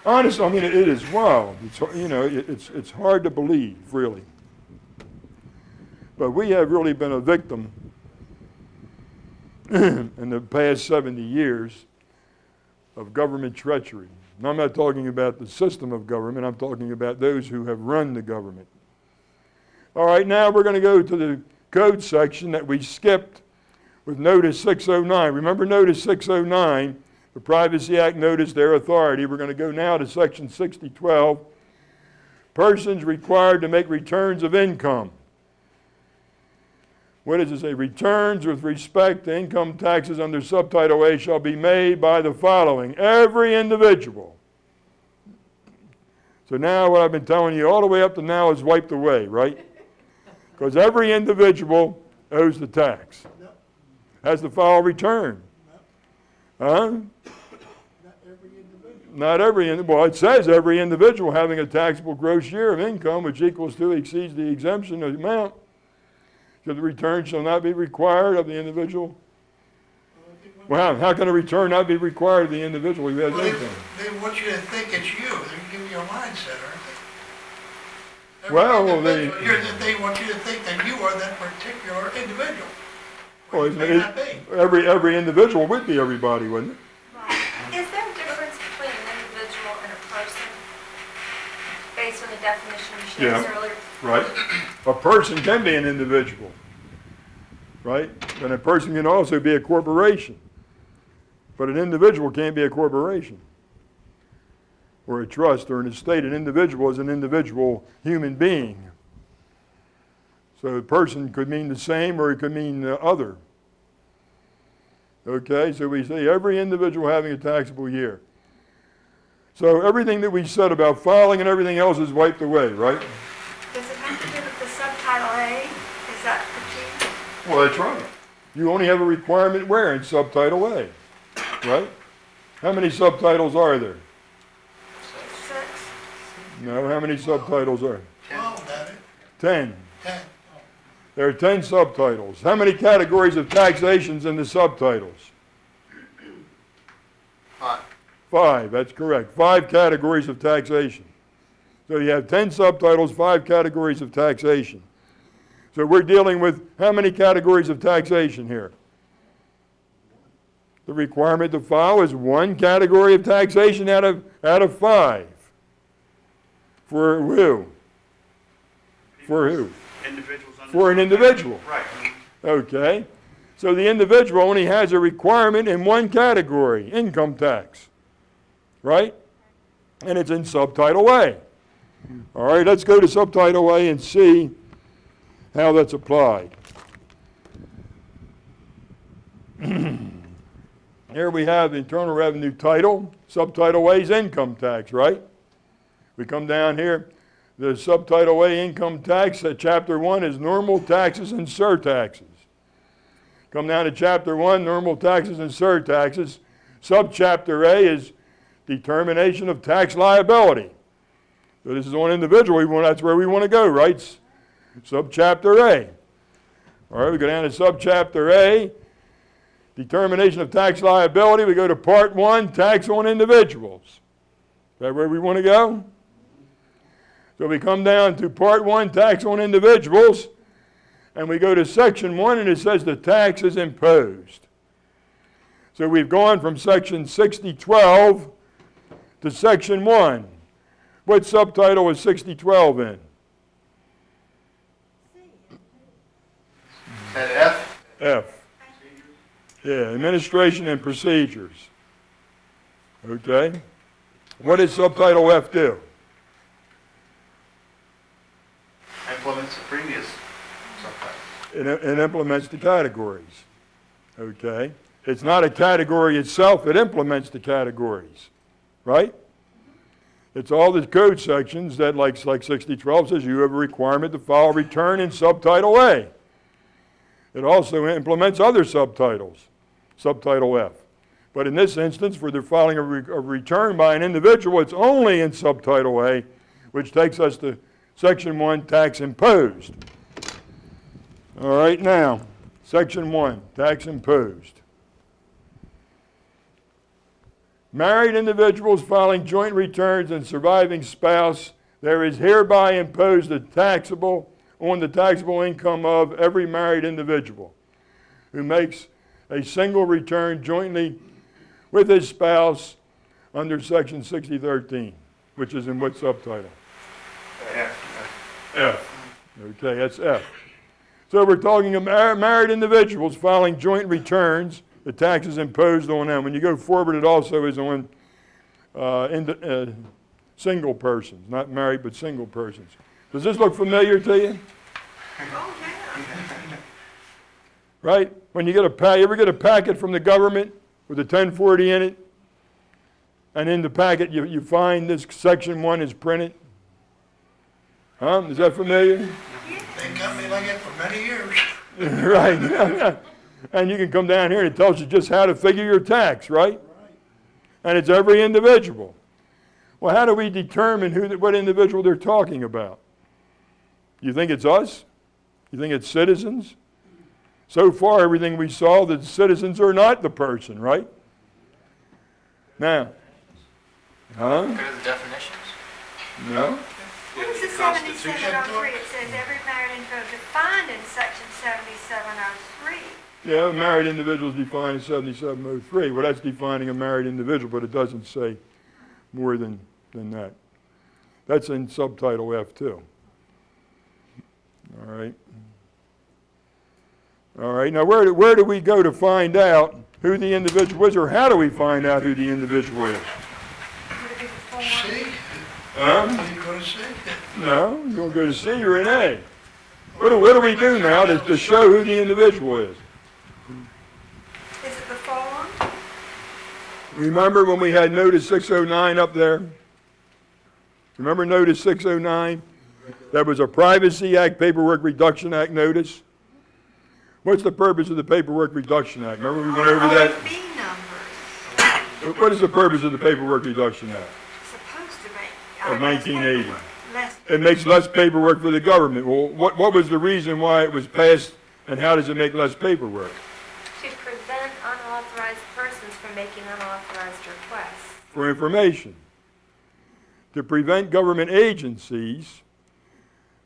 Honestly, it is wild. It's hard to believe, really. But we have really been a victim in the past 70 years of government treachery. And I'm not talking about the system of government, I'm talking about those who have run the government. All right, now we're going to go to the code section that we skipped with Notice 609. Remember Notice 609, the Privacy Act noticed their authority. We're going to go now to Section 6012. Persons required to make returns of income. What does it say? Returns with respect to income taxes under Subtitle A shall be made by the following. Every individual. So now what I've been telling you all the way up to now is wiped away, right? Because every individual owes the tax. Has to file a return. Huh? Not every individual. Well, it says every individual having a taxable gross year of income which equals to exceeds the exemption amount. So the return shall not be required of the individual. Well, how can a return not be required of the individual who has income? They want you to think it's you. They're giving you a mindset, aren't they? They want you to think that you are that particular individual. Well, You may not be. every individual would be everybody, wouldn't it? Is there a difference between an individual and a person based on the definition you showed us Yeah. earlier? Right? A person can be an individual, right? And a person can also be a corporation. But an individual can't be a corporation or a trust or an estate. An individual is an individual human being. So a person could mean the same or it could mean other. Okay, so we say every individual having a taxable year. So everything that we said about filing and everything else is wiped away, right? Does it have to do with the Subtitle A? Is that the key? Well, that's right. You only have a requirement where? In Subtitle A, right? How many subtitles are there? 6? No, how many subtitles are there? 12, David. 10. 10. There are 10 subtitles. How many categories of taxations in the subtitles? 5. 5, that's correct. 5 categories of taxation. So you have 10 subtitles, 5 categories of taxation. So we're dealing with how many categories of taxation here? The requirement to file is 1 category of taxation out of 5. For who? For who? Individuals under. For an individual. Right. Okay. So the individual only has a requirement in 1 category, income tax. Right? And it's in Subtitle A. All right, let's go to Subtitle A and see how that's applied. Here we have the Internal Revenue title. Subtitle A is income tax, right? We come down here. The Subtitle A income tax, Chapter 1 is normal taxes and surtaxes. Come down to Chapter 1, normal taxes and surtaxes. Subchapter A is determination of tax liability. So this is on individual, that's where we want to go, right? Subchapter A. All right, we go down to Subchapter A, determination of tax liability. We go to Part 1, tax on individuals. Is that where we want to go? So we come down to Part 1, tax on individuals, and we go to Section 1, and it says the tax is imposed. So we've gone from Section 6012 to Section 1. What subtitle is 6012 in? That F? F. Yeah, administration and procedures. Okay? What does subtitle F do? Implements the previous subtitle. It implements the categories. Okay? It's not a category itself, it implements the categories. Right? It's all the code sections that, like 6012 says, you have a requirement to file return in subtitle A. It also implements other subtitles, subtitle F. But in this instance, for the filing of a return by an individual, it's only in subtitle A, which takes us to section 1, tax imposed. All right, now, section 1, tax imposed. Married individuals filing joint returns and surviving spouse, there is hereby imposed on the taxable income of every married individual who makes a single return jointly with his spouse under section 6013, which is in what subtitle? F. Okay, that's F. So we're talking about married individuals filing joint returns, the taxes imposed on them. When you go forward, it also is on single persons, not married, but single persons. Does this look familiar to you? Oh, yeah. Right? When you ever get a packet from the government with a 1040 in it, and in the packet you find this section 1 is printed? Huh? Is that familiar? They got me like it for many years. Right. And you can come down here and it tells you just how to figure your tax, right? And it's every individual. Well, how do we determine what individual they're talking about? You think it's us? You think it's citizens? So far, everything we saw, the citizens are not the person, right? Now, huh? Go to the definitions. No? What is the 7703? It says every married individual defined in section 7703. Yeah, married individual is defined in 7703. Well, that's defining a married individual, but it doesn't say more than that. That's in subtitle F2. All right. All right, now where do we go to find out who the individual is, or how do we find out who the individual is? Would it be the form? C? Huh? You go to C? No, you're going to go to C or an A. What do we do now to show who the individual is? Is it the form? Remember when we had Notice 609 up there? Remember Notice 609? That was a Privacy Act, Paperwork Reduction Act notice. What's the purpose of the Paperwork Reduction Act? Remember we went over that? OMB numbers. What is the purpose of the Paperwork Reduction Act Supposed to make. of 1980? Less. It makes less paperwork for the government. Well, what was the reason why it was passed, and how does it make less paperwork? To prevent unauthorized persons from making unauthorized requests. For information. To prevent government agencies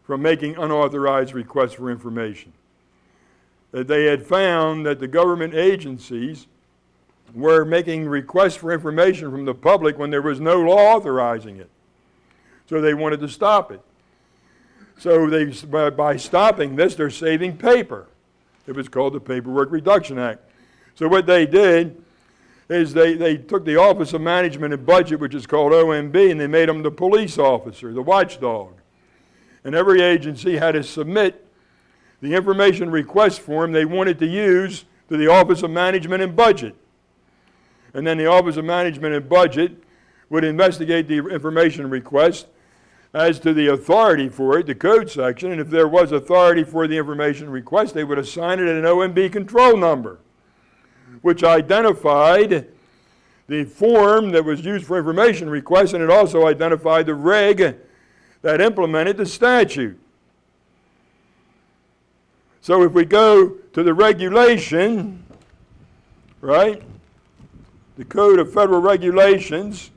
from making unauthorized requests for information. That they had found that the government agencies were making requests for information from the public when there was no law authorizing it. So they wanted to stop it. So by stopping this, they're saving paper. It was called the Paperwork Reduction Act. So what they did is they took the Office of Management and Budget, which is called OMB, and they made them the police officer, the watchdog. And every agency had to submit the information request form they wanted to use to the Office of Management and Budget. And then the Office of Management and Budget would investigate the information request as to the authority for it, the code section, and if there was authority for the information request, they would assign it an OMB control number, which identified the form that was used for information requests, and it also identified the reg that implemented the statute. So if we go to the regulation, right, the Code of Federal Regulations,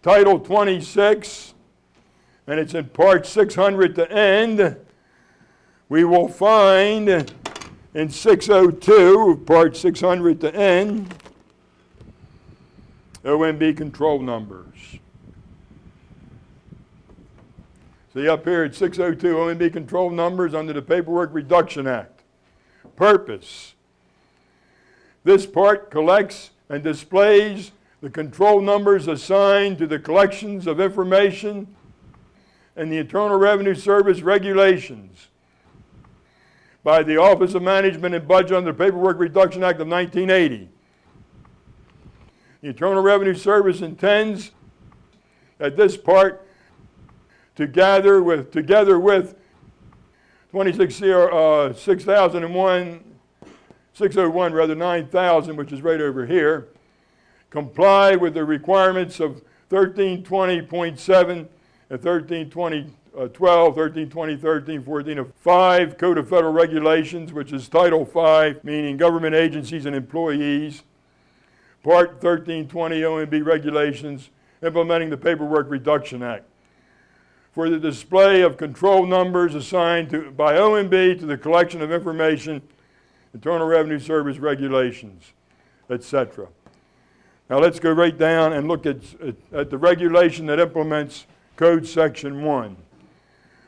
Title 26, and it's in Part 600 to end, we will find in 602, Part 600 to end, OMB control numbers. See up here at 602, OMB control numbers under the Paperwork Reduction Act. Purpose. This part collects and displays the control numbers assigned to the collections of information and the Internal Revenue Service regulations by the Office of Management and Budget under the Paperwork Reduction Act of 1980. The Internal Revenue Service intends that this part, together with 601 rather 9,000, which is right over here, comply with the requirements of 1320.7 and 1320 12, 1320, 1314 of 5 Code of Federal Regulations, which is Title 5, meaning government agencies and employees. Part 1320 OMB Regulations, implementing the Paperwork Reduction Act, for the display of control numbers assigned by OMB to the collection of information, Internal Revenue Service regulations, etc. Now let's go right down and look at the regulation that implements Code Section 1.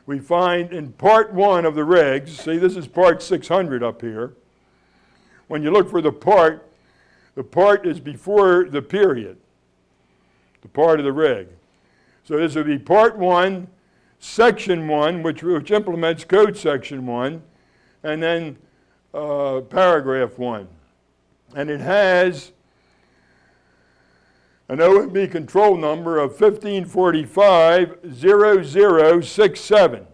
We find in Part 1 of the regs, see this is Part 600 up here. When you look for the part is before the period, the part of the reg. So this would be Part 1, Section 1, which implements Code Section 1, and then Paragraph 1. And it has an OMB control number of 1545-0067.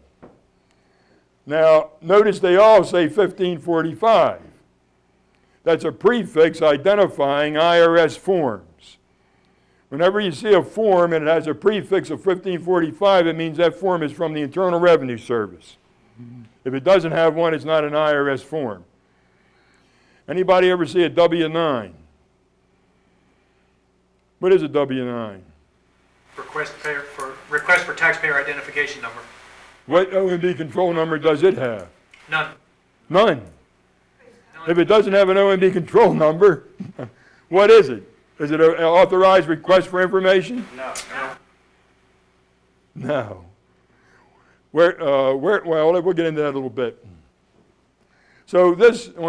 Now, notice they all say 1545. That's a prefix identifying IRS forms. Whenever you see a form and it has a prefix of 1545, it means that form is from the Internal Revenue Service. If it doesn't have one, it's not an IRS form. Anybody ever see a W-9? What is a W-9? Request for taxpayer identification number. What OMB control number does it have? None. None. If it doesn't have an OMB control number, what is it? Is it an authorized request for information? No. No. Well, we'll get into that a little bit. So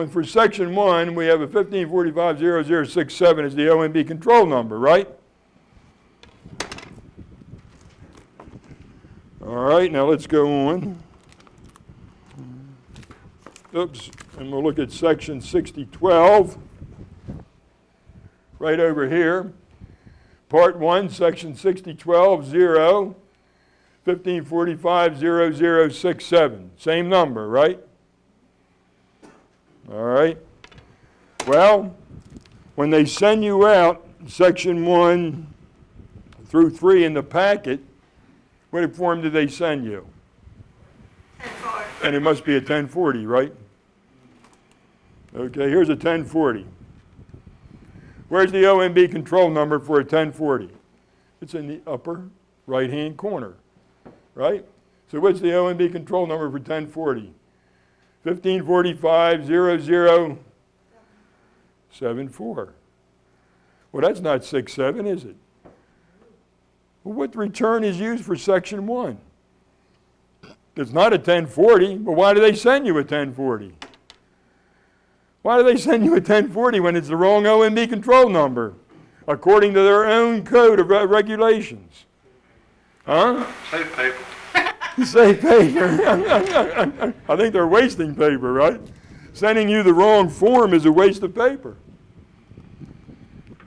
for Section 1, we have a 1545-0067 as the OMB control number, right? All right, now let's go on. Oops, and we'll look at Section 6012, right over here. Part 1, Section 6012, 1545-0067. Same number, right? All right. Well, when they send you out Section 1 through 3 in the packet, what form do they send you? 1040. And it must be a 1040, right? Okay, here's a 1040. Where's the OMB control number for a 1040? It's in the upper right-hand corner, right? So what's the OMB control number for 1040? 1545-0074. Well, that's not 67, is it? Well, what return is used for Section 1? It's not a 1040, but why do they send you a 1040? Why do they send you a 1040 when it's the wrong OMB control number, according to their own code of regulations? Huh? Save paper. Save paper. I think they're wasting paper, right? Sending you the wrong form is a waste of paper.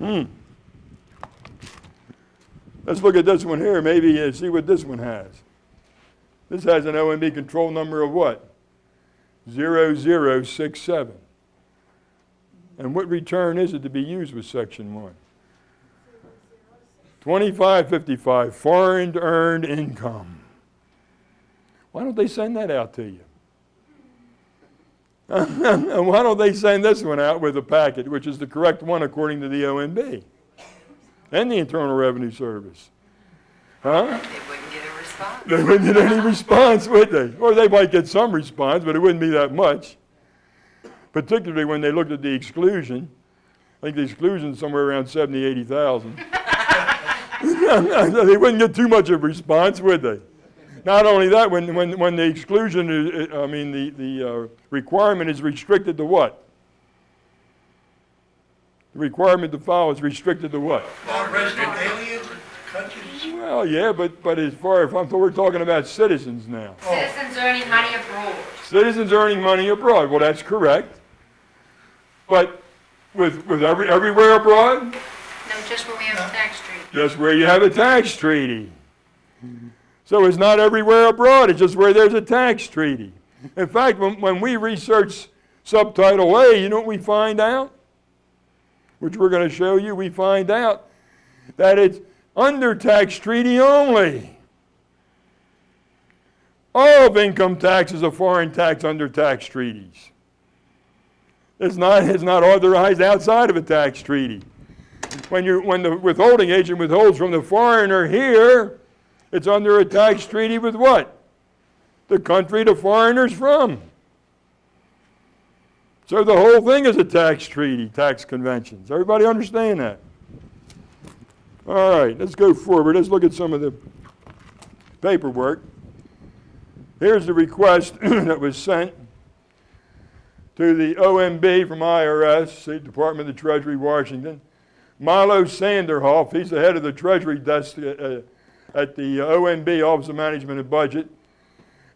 Let's look at this one here, maybe see what this one has. This has an OMB control number of what? 0067. And what return is it to be used with Section 1? 2555, foreign earned income. Why don't they send that out to you? And why don't they send this one out with a packet, which is the correct one according to the OMB and the Internal Revenue Service? Huh? They wouldn't get a response. They wouldn't get any response, would they? Or they might get some response, but it wouldn't be that much. Particularly when they looked at the exclusion. I think the exclusion is somewhere around 70,000, 80,000. They wouldn't get too much of a response, would they? Not only that, when the exclusion, the requirement is restricted to what? The requirement to file is restricted to what? Non-resident aliens, countries. Well, yeah, but as far as, we're talking about citizens now. Citizens earning money abroad. Citizens earning money abroad, well, that's correct. But with everywhere abroad? No, just where we have a tax treaty. Just where you have a tax treaty. So it's not everywhere abroad, it's just where there's a tax treaty. In fact, when we research Subtitle A, you know what we find out? Which we're going to show you, we find out that it's under tax treaty only. All of income tax is a foreign tax under tax treaties. It's not authorized outside of a tax treaty. When the withholding agent withholds from the foreigner here, it's under a tax treaty with what? The country the foreigner's from. So the whole thing is a tax treaty, tax conventions. Everybody understand that? All right, let's go forward. Let's look at some of the paperwork. Here's the request that was sent to the OMB from IRS, the Department of the Treasury, Washington. Milo Sanderhoff, he's the head of the Treasury desk at the OMB, Office of Management and Budget.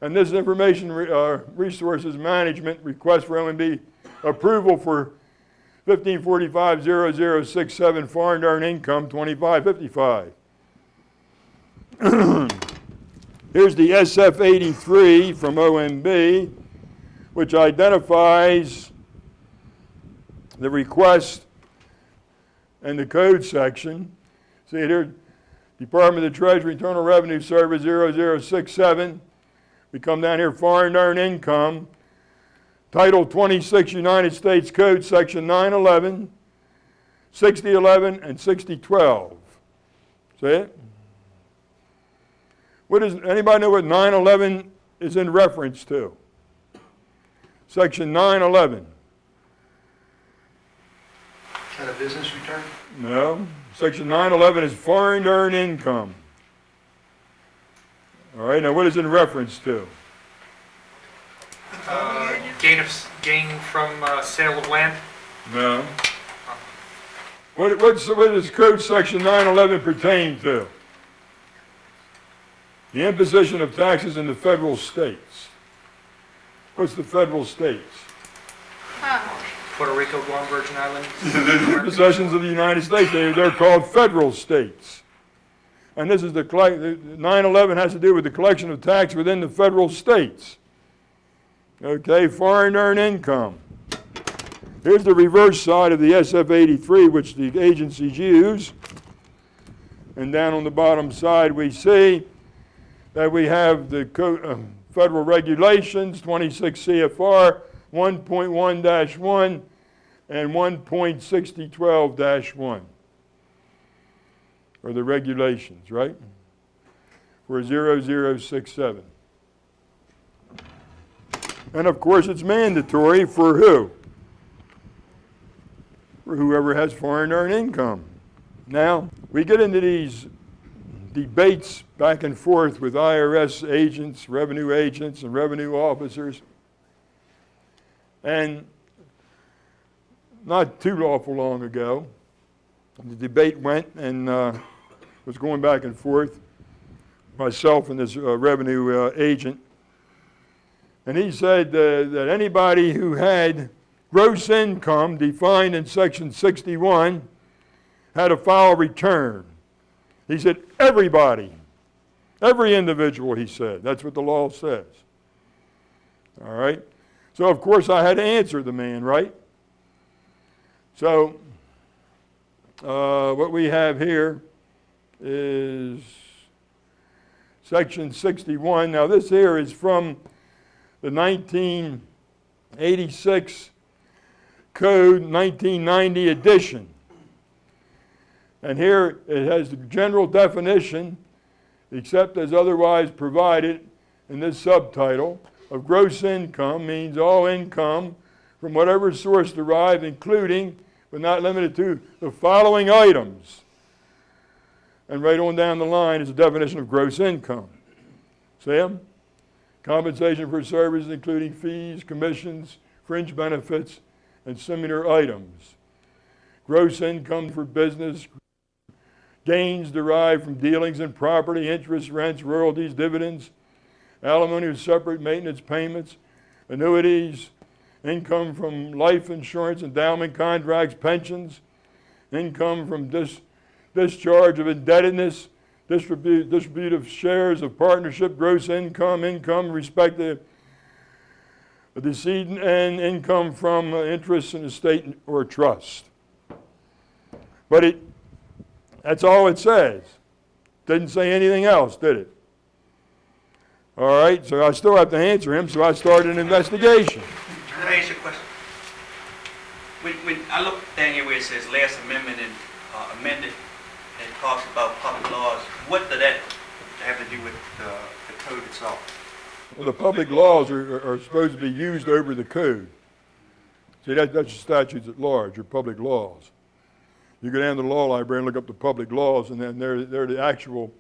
And this Information Resources Management request for OMB approval for 1545-0067 foreign earned income 2555. Here's the SF-83 from OMB, which identifies the request and the code section. See it here, Department of the Treasury, Internal Revenue Service 0067. We come down here, foreign earned income, Title 26 United States Code, Section 911, 6011, and 6012. See it? Anybody know what 911 is in reference to? Section 911. Is that a business return? No. Section 911 is foreign earned income. All right, now what is it in reference to? Gain from sale of land. No. What does Code Section 911 pertain to? The imposition of taxes in the federal states. What's the federal states? Puerto Rico, Guam, Virgin Islands. The possessions of the United States, they're called federal states. And this is the 911 has to do with the collection of tax within the federal states. Okay, foreign earned income. Here's the reverse side of the SF-83, which the agencies use. And down on the bottom side, we see that we have the federal regulations, 26 CFR 1.1-1 and 1.6012-1, or the regulations, right? For 0067. And of course, it's mandatory for who? For whoever has foreign earned income. Now, we get into these debates back and forth with IRS agents, and revenue officers. And not too awful long ago, the debate went and was going back and forth, myself and this revenue agent. And he said that anybody who had gross income defined in Section 61 had to file a return. He said, everybody, every individual, he said. That's what the law says. All right? So, of course, I had to answer the man, right? So, what we have here is Section 61. Now, this here is from the 1986 Code 1990 edition. And here it has the general definition, except as otherwise provided in this subtitle, of gross income means all income from whatever source derived, including, but not limited to, the following items. And right on down the line is the definition of gross income. See them? Compensation for services including fees, commissions, fringe benefits, and similar items. Gross income for business, gains derived from dealings in property, interest, rents, royalties, dividends, alimony or separate maintenance payments, annuities, income from life insurance, endowment contracts, pensions, income from discharge of indebtedness, distribute of shares of partnership, gross income, respective the decedent, and income from interest in estate or trust. But that's all it says. Didn't say anything else, did it? All right, so I still have to answer him, so I started an investigation. Can I ask you a question? When I look down here where it says last amendment and amended, and it talks about public laws, what does that have to do with the code itself? Well, the public laws are supposed to be used over the code. See, that's the statutes at large, or public laws. You go down to the law library and look up the public laws, and then they're the actual,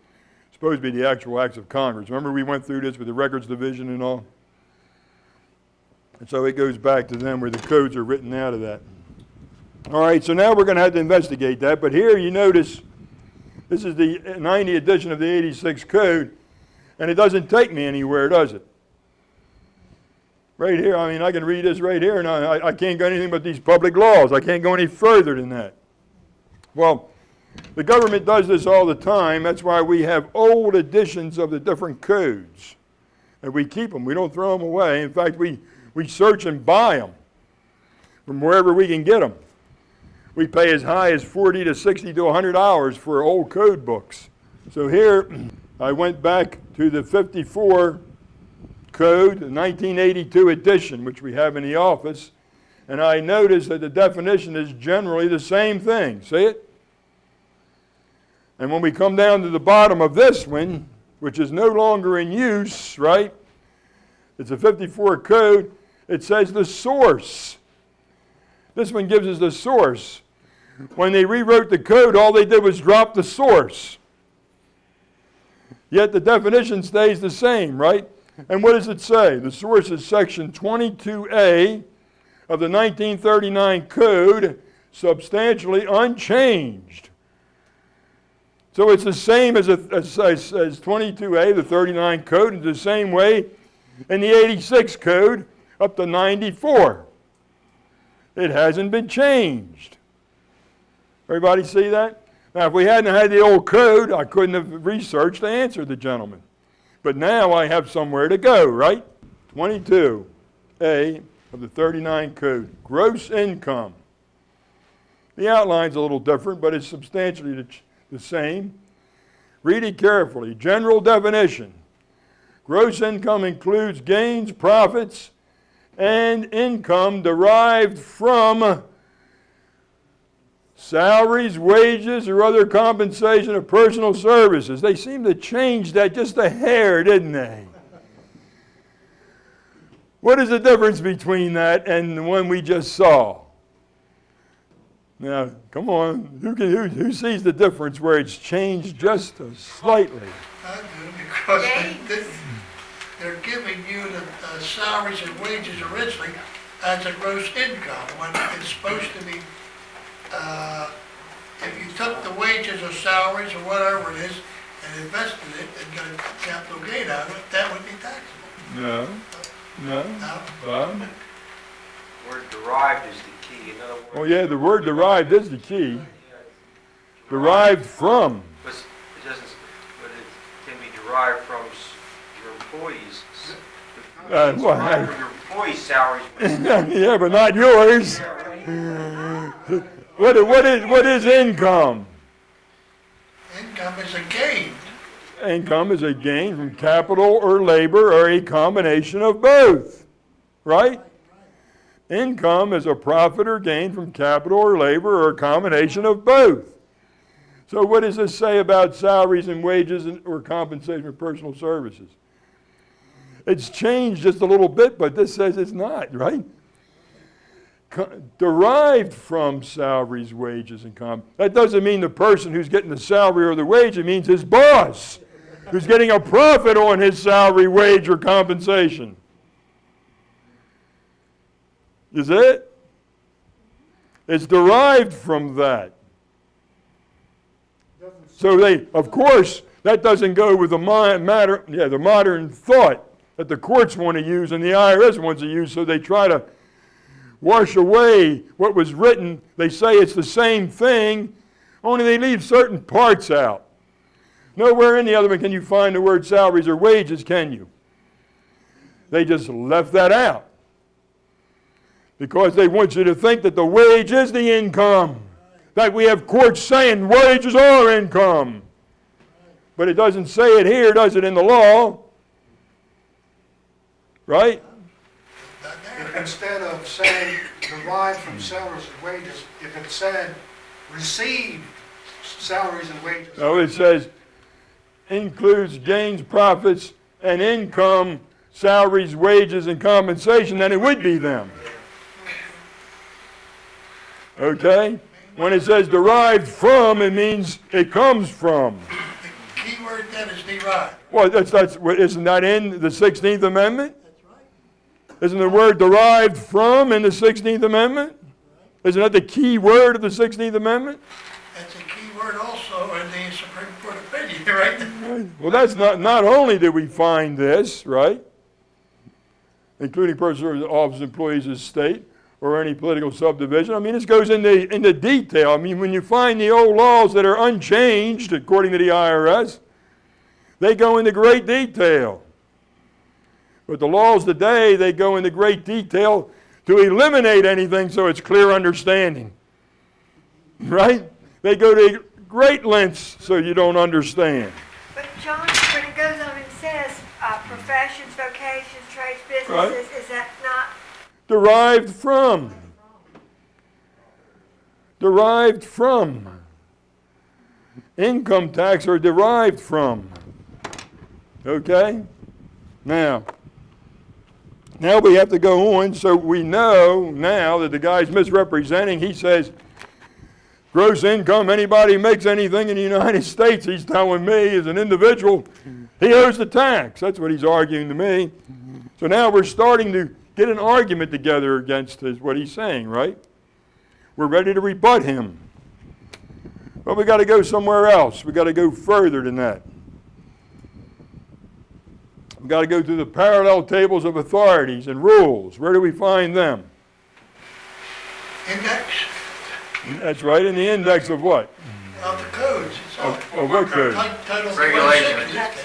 supposed to be the actual acts of Congress. Remember we went through this with the records division and all? And so it goes back to them where the codes are written out of that. All right, so now we're going to have to investigate that. But here you notice this is the 90 edition of the 86 code, and it doesn't take me anywhere, does it? Right here, I mean, I can read this right here, and I can't go anything but these public laws. I can't go any further than that. Well, the government does this all the time. That's why we have old editions of the different codes. And we keep them. We don't throw them away. In fact, we search and buy them from wherever we can get them. We pay as high as $40 to $60 to $100 for old code books. So here, I went back to the 54 code, the 1982 edition, which we have in the office, and I noticed that the definition is generally the same thing. See it? And when we come down to the bottom of this one, which is no longer in use, right? It's a 54 code. It says the source. This one gives us the source. When they rewrote the code, all they did was drop the source. Yet the definition stays the same, right? And what does it say? The source is section 22A of the 1939 code, substantially unchanged. So it's the same as 22A, the 39 code, and the same way in the 86 code up to 94. It hasn't been changed. Everybody see that? Now, if we hadn't had the old code, I couldn't have researched to answer the gentleman. But now I have somewhere to go, right? 22A of the 39 code, gross income. The outline's a little different, but it's substantially the same. Read it carefully. General definition. Gross income includes gains, profits, and income derived from salaries, wages, or other compensation of personal services. They seem to change that just a hair, didn't they? What is the difference between that and the one we just saw? Now, come on, who sees the difference where it's changed just slightly? I do, because they're giving you the salaries and wages originally as a gross income, when it's supposed to be, if you took the wages or salaries or whatever it is and invested it and got a capital gain out of it, that would be taxable. No. Bob? The word derived is the key. In other words, Oh yeah, the word derived is the key. Derived from. but it doesn't, but it can be derived from your employees. Well, Derived from your employees' salaries. Yeah, but not yours. What is income? Income is a gain. Income is a gain from capital or labor or a combination of both, right? Income is a profit or gain from capital or labor or a combination of both. So what does this say about salaries and wages or compensation for personal services? It's changed just a little bit, but this says it's not, right? Derived from salaries, wages, and that doesn't mean the person who's getting the salary or the wage, it means his boss. who's getting a profit on his salary, wage, or compensation. Is it? It's derived from that. So of course, that doesn't go with the modern thought that the courts want to use and the IRS wants to use, so they try to wash away what was written. They say it's the same thing, only they leave certain parts out. Nowhere in the other one can you find the word salaries or wages, can you? They just left that out because they want you to think that the wage is the income. That we have courts saying wages are income. But it doesn't say it here, does it, in the law? Right? If instead of saying derived from salaries and wages, if it said receive salaries and wages. No, it says includes gains, profits, and income, salaries, wages, and compensation, then it would be them. Okay? When it says derived from, it means it comes from. The key word then is derived. Well, isn't that in the 16th Amendment? That's right. Isn't the word derived from in the 16th Amendment? Isn't that the key word of the 16th Amendment? That's a key word also in the Supreme Court opinion, right? Well, that's not only did we find this, right? Including persons, officers, employees of the state, or any political subdivision. I mean, this goes into detail. I mean, when you find the old laws that are unchanged, according to the IRS, they go into great detail. But the laws today, they go into great detail to eliminate anything so it's clear understanding. Right? They go to great lengths so you don't understand. But John, when it goes on and says professions, vocations, trades, businesses, Right. is that not? Derived from. Derived from. Income tax are derived from. Okay? Now we have to go on, so we know now that the guy's misrepresenting. He says, gross income, anybody who makes anything in the United States, he's telling me, as an individual, he owes the tax. That's what he's arguing to me. So now we're starting to get an argument together against what he's saying, right? We're ready to rebut him. But we got to go somewhere else. We got to go further than that. We got to go through the parallel tables of authorities and rules. Where do we find them? Index That's right, in the index of what? of the codes itself. Of what code? Title 26 Regulation. in this case,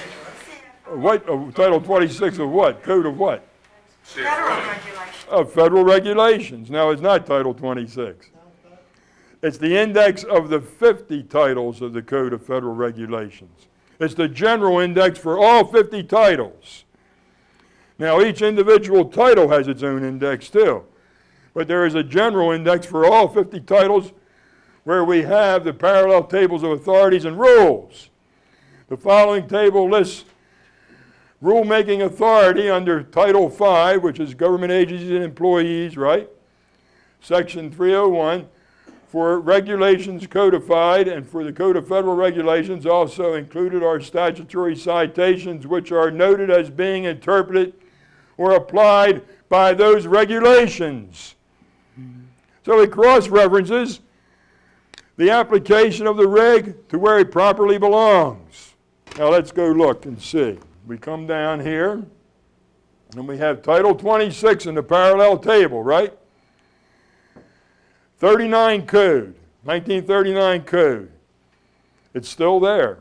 right? Of what? Of Title 26 of what? Code of what? Federal regulation. Of federal regulations. Now, it's not Title 26. It's the index of the 50 titles of the Code of Federal Regulations. It's the general index for all 50 titles. Now, each individual title has its own index too. But there is a general index for all 50 titles where we have the parallel tables of authorities and rules. The following table lists rulemaking authority under Title V, which is government agencies and employees, right? Section 301, for regulations codified, and for the Code of Federal Regulations also included are statutory citations which are noted as being interpreted or applied by those regulations. So it cross-references the application of the reg to where it properly belongs. Now let's go look and see. We come down here, and we have Title 26 in the parallel table, right? 39 Code, 1939 Code. It's still there.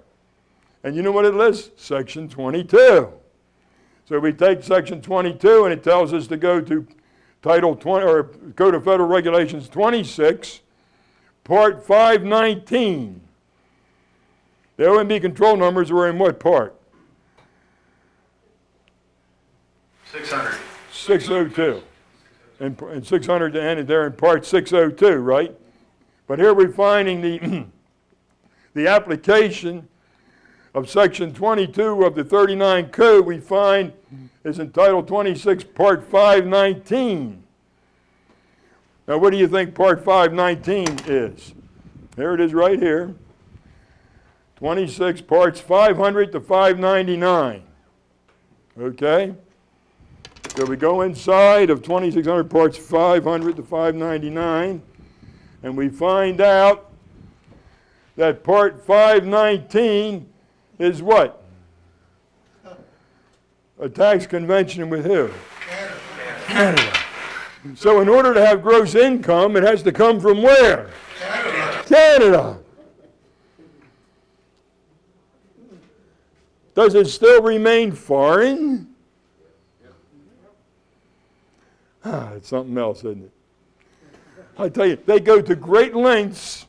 And you know what it lists? Section 22. So we take Section 22, and it tells us to go to Title 20, or Code of Federal Regulations 26, Part 519. The OMB control numbers were in what part? 600. 602. And 600 to end, they're in part 602, right? But here we're finding the application of section 22 of the 39 code we find is in Title 26, Part 519. Now what do you think Part 519 is? Here it is right here. 26 parts 500 to 599. Okay? So we go inside of 2600 parts 500 to 599, and we find out that part 519 is what? A tax convention with who? Canada. So in order to have gross income, it has to come from where? Canada. Does it still remain foreign? It's something else, isn't it? I tell you, they go to great lengths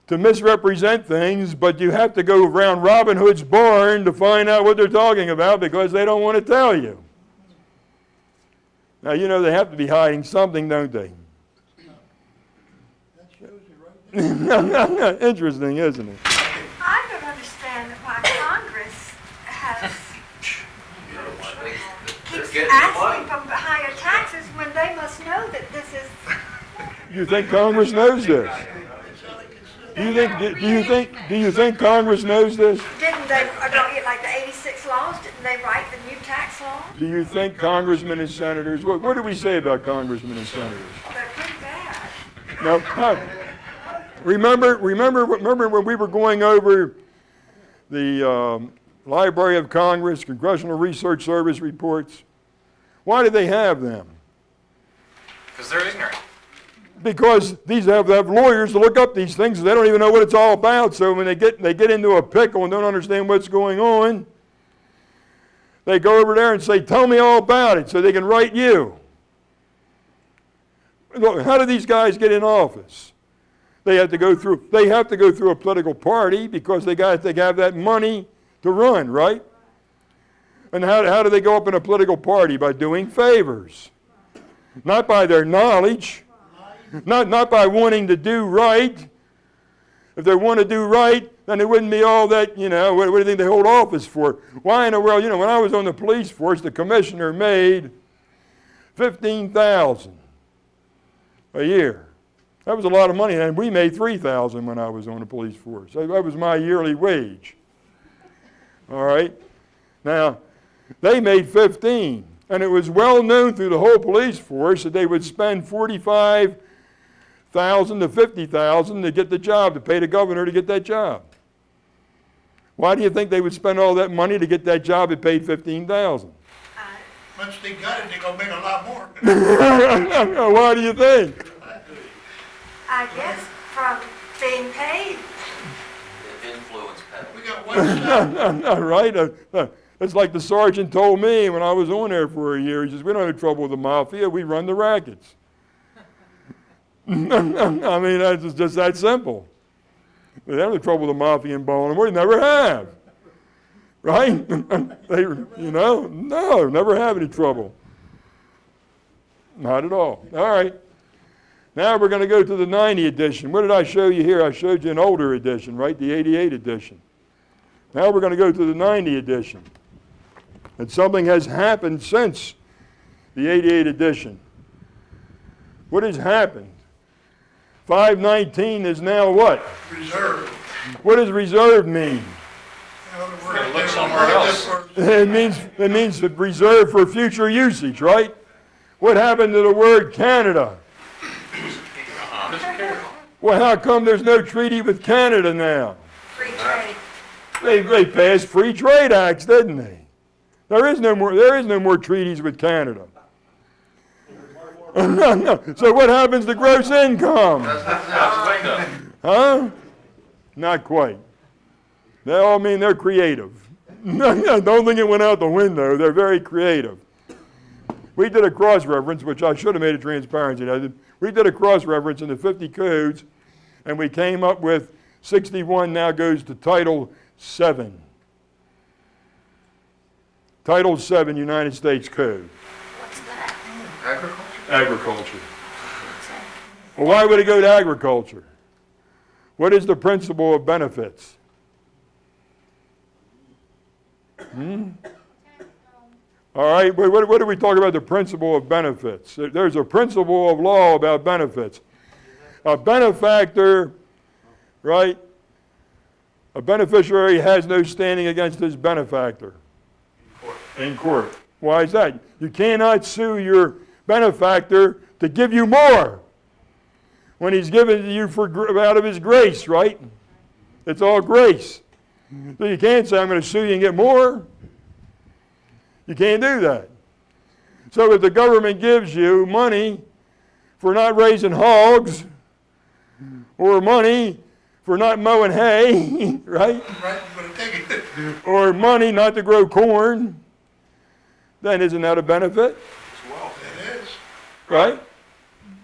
to misrepresent things, but you have to go around Robin Hood's barn to find out what they're talking about because they don't want to tell you. Now, you know they have to be hiding something, don't they? That shows you right there. Interesting, isn't it? I don't understand why Congress has, keeps asking for higher taxes when they must know that this is. You think Congress knows this? Do you think Congress knows this? Didn't they, like the 86 laws, didn't they write the new tax law? Do you think congressmen and senators, what do we say about congressmen and senators? They're pretty bad. Now, remember when we were going over the Library of Congress, Congressional Research Service reports? Why do they have them? Because they're ignorant. Because these have lawyers to look up these things, they don't even know what it's all about. So when they get into a pickle and don't understand what's going on, they go over there and say, "Tell me all about it," so they can write you. Look, how do these guys get in office? They have to go through a political party because they have that money to run, right? And how do they go up in a political party? By doing favors, not by their knowledge. Not by wanting to do right. If they want to do right, then it wouldn't be all that, what do you think they hold office for? Why in the world, when I was on the police force, the commissioner made $15,000 a year. That was a lot of money, and we made $3,000 when I was on the police force. That was my yearly wage. All right? Now, they made $15,000, and it was well known through the whole police force that they would spend $45,000 to $50,000 to get the job, to pay the governor to get that job. Why do you think they would spend all that money to get that job that paid $15,000? Once they got it, they're gonna make a lot more. Why do you think? I guess from being paid. Influence peddling. We got one side. Right? It's like the sergeant told me when I was on there for a year. He says, "We don't have trouble with the mafia. We run the rackets." I mean, that's just that simple. They have no trouble with the mafia in Baltimore. They never have. Right? No, never have any trouble. Not at all. All right. Now we're going to go to the 90 edition. What did I show you here? I showed you an older edition, right? The 88 edition. Now we're going to go to the 90 edition. And something has happened since the 88 edition. What has happened? 519 is now what? Reserve. What does reserve mean? In other words, Look somewhere else. It means reserved for future usage, right? What happened to the word Canada? Well, how come there's no treaty with Canada now? Free trade. They passed free trade acts, didn't they? There is no more treaties with Canada. So what happens to gross income? Huh? Not quite. They all mean they're creative. Don't think it went out the window. They're very creative. We did a cross-reference, which I should have made a transparency. We did a cross-reference in the 50 codes, and we came up with 61 now goes to Title 7. Title 7 United States Code. What's that? Agriculture? Agriculture. Well, why would it go to agriculture? What is the principle of benefits? All right, what do we talk about the principle of benefits? There's a principle of law about benefits. A benefactor, right, A beneficiary has no standing against his benefactor in court. Why is that? You cannot sue your benefactor to give you more when he's given to you out of his grace, right? It's all grace. So you can't say, I'm going to sue you and get more. You can't do that. So if the government gives you money for not raising hogs, or money for not mowing hay, right? Right, I'm gonna take it. Or money not to grow corn, then isn't that a benefit? It is. Right?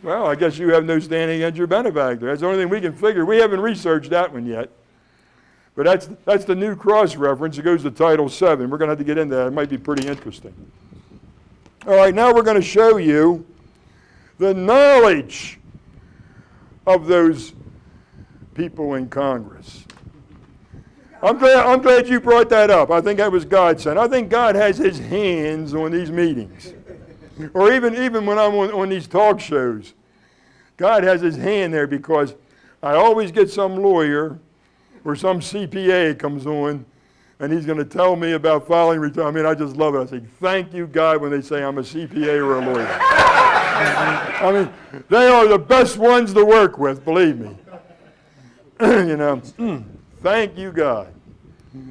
Well, I guess you have no standing against your benefactor. That's the only thing we can figure. We haven't researched that one yet. But that's the new cross reference. It goes to Title VII. We're going to have to get into that. It might be pretty interesting. All right, now we're going to show you the knowledge of those people in Congress. I'm glad you brought that up. I think that was God sent. I think God has his hands on these meetings. Or even when I'm on these talk shows, God has his hand there, because I always get some lawyer or some CPA comes on and he's going to tell me about filing return. I mean, I just love it. I say, thank you, God, when they say I'm a CPA or a lawyer. I mean, they are the best ones to work with, believe me. You know, thank you, God.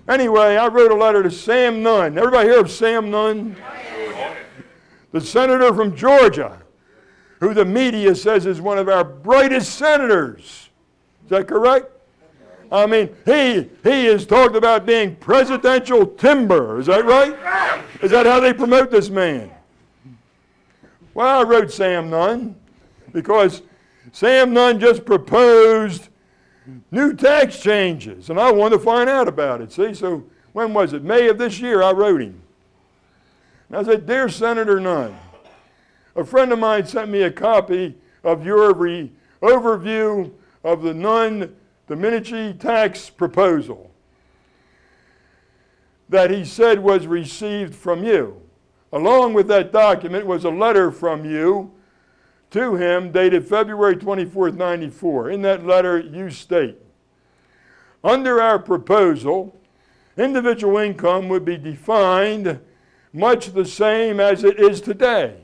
Anyway, I wrote a letter to Sam Nunn. Everybody hear of Sam Nunn? The senator from Georgia, who the media says is one of our brightest senators. Is that correct? I mean, he is talked about being presidential timber. Is that right? Right. Is that how they promote this man? Well, I wrote Sam Nunn because Sam Nunn just proposed new tax changes, and I wanted to find out about it. See, so when was it? May of this year, I wrote him. And I said, Dear Senator Nunn, a friend of mine sent me a copy of your overview of the Nunn Domenici tax proposal that he said was received from you. Along with that document was a letter from you to him dated February 24th, 94. In that letter, you state, under our proposal, individual income would be defined much the same as it is today.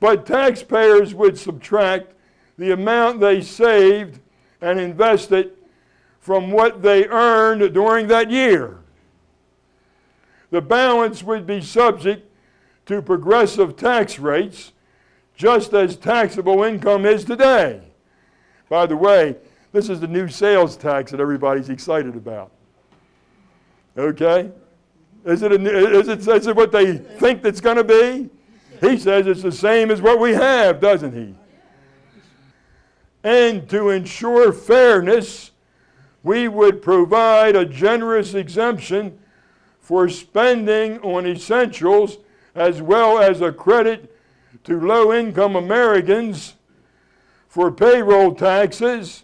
But taxpayers would subtract the amount they saved and invested from what they earned during that year. The balance would be subject to progressive tax rates, just as taxable income is today. By the way, this is the new sales tax that everybody's excited about. Okay? Is it what they think it's going to be? He says it's the same as what we have, doesn't he? And to ensure fairness, we would provide a generous exemption for spending on essentials, as well as a credit to low-income Americans for payroll taxes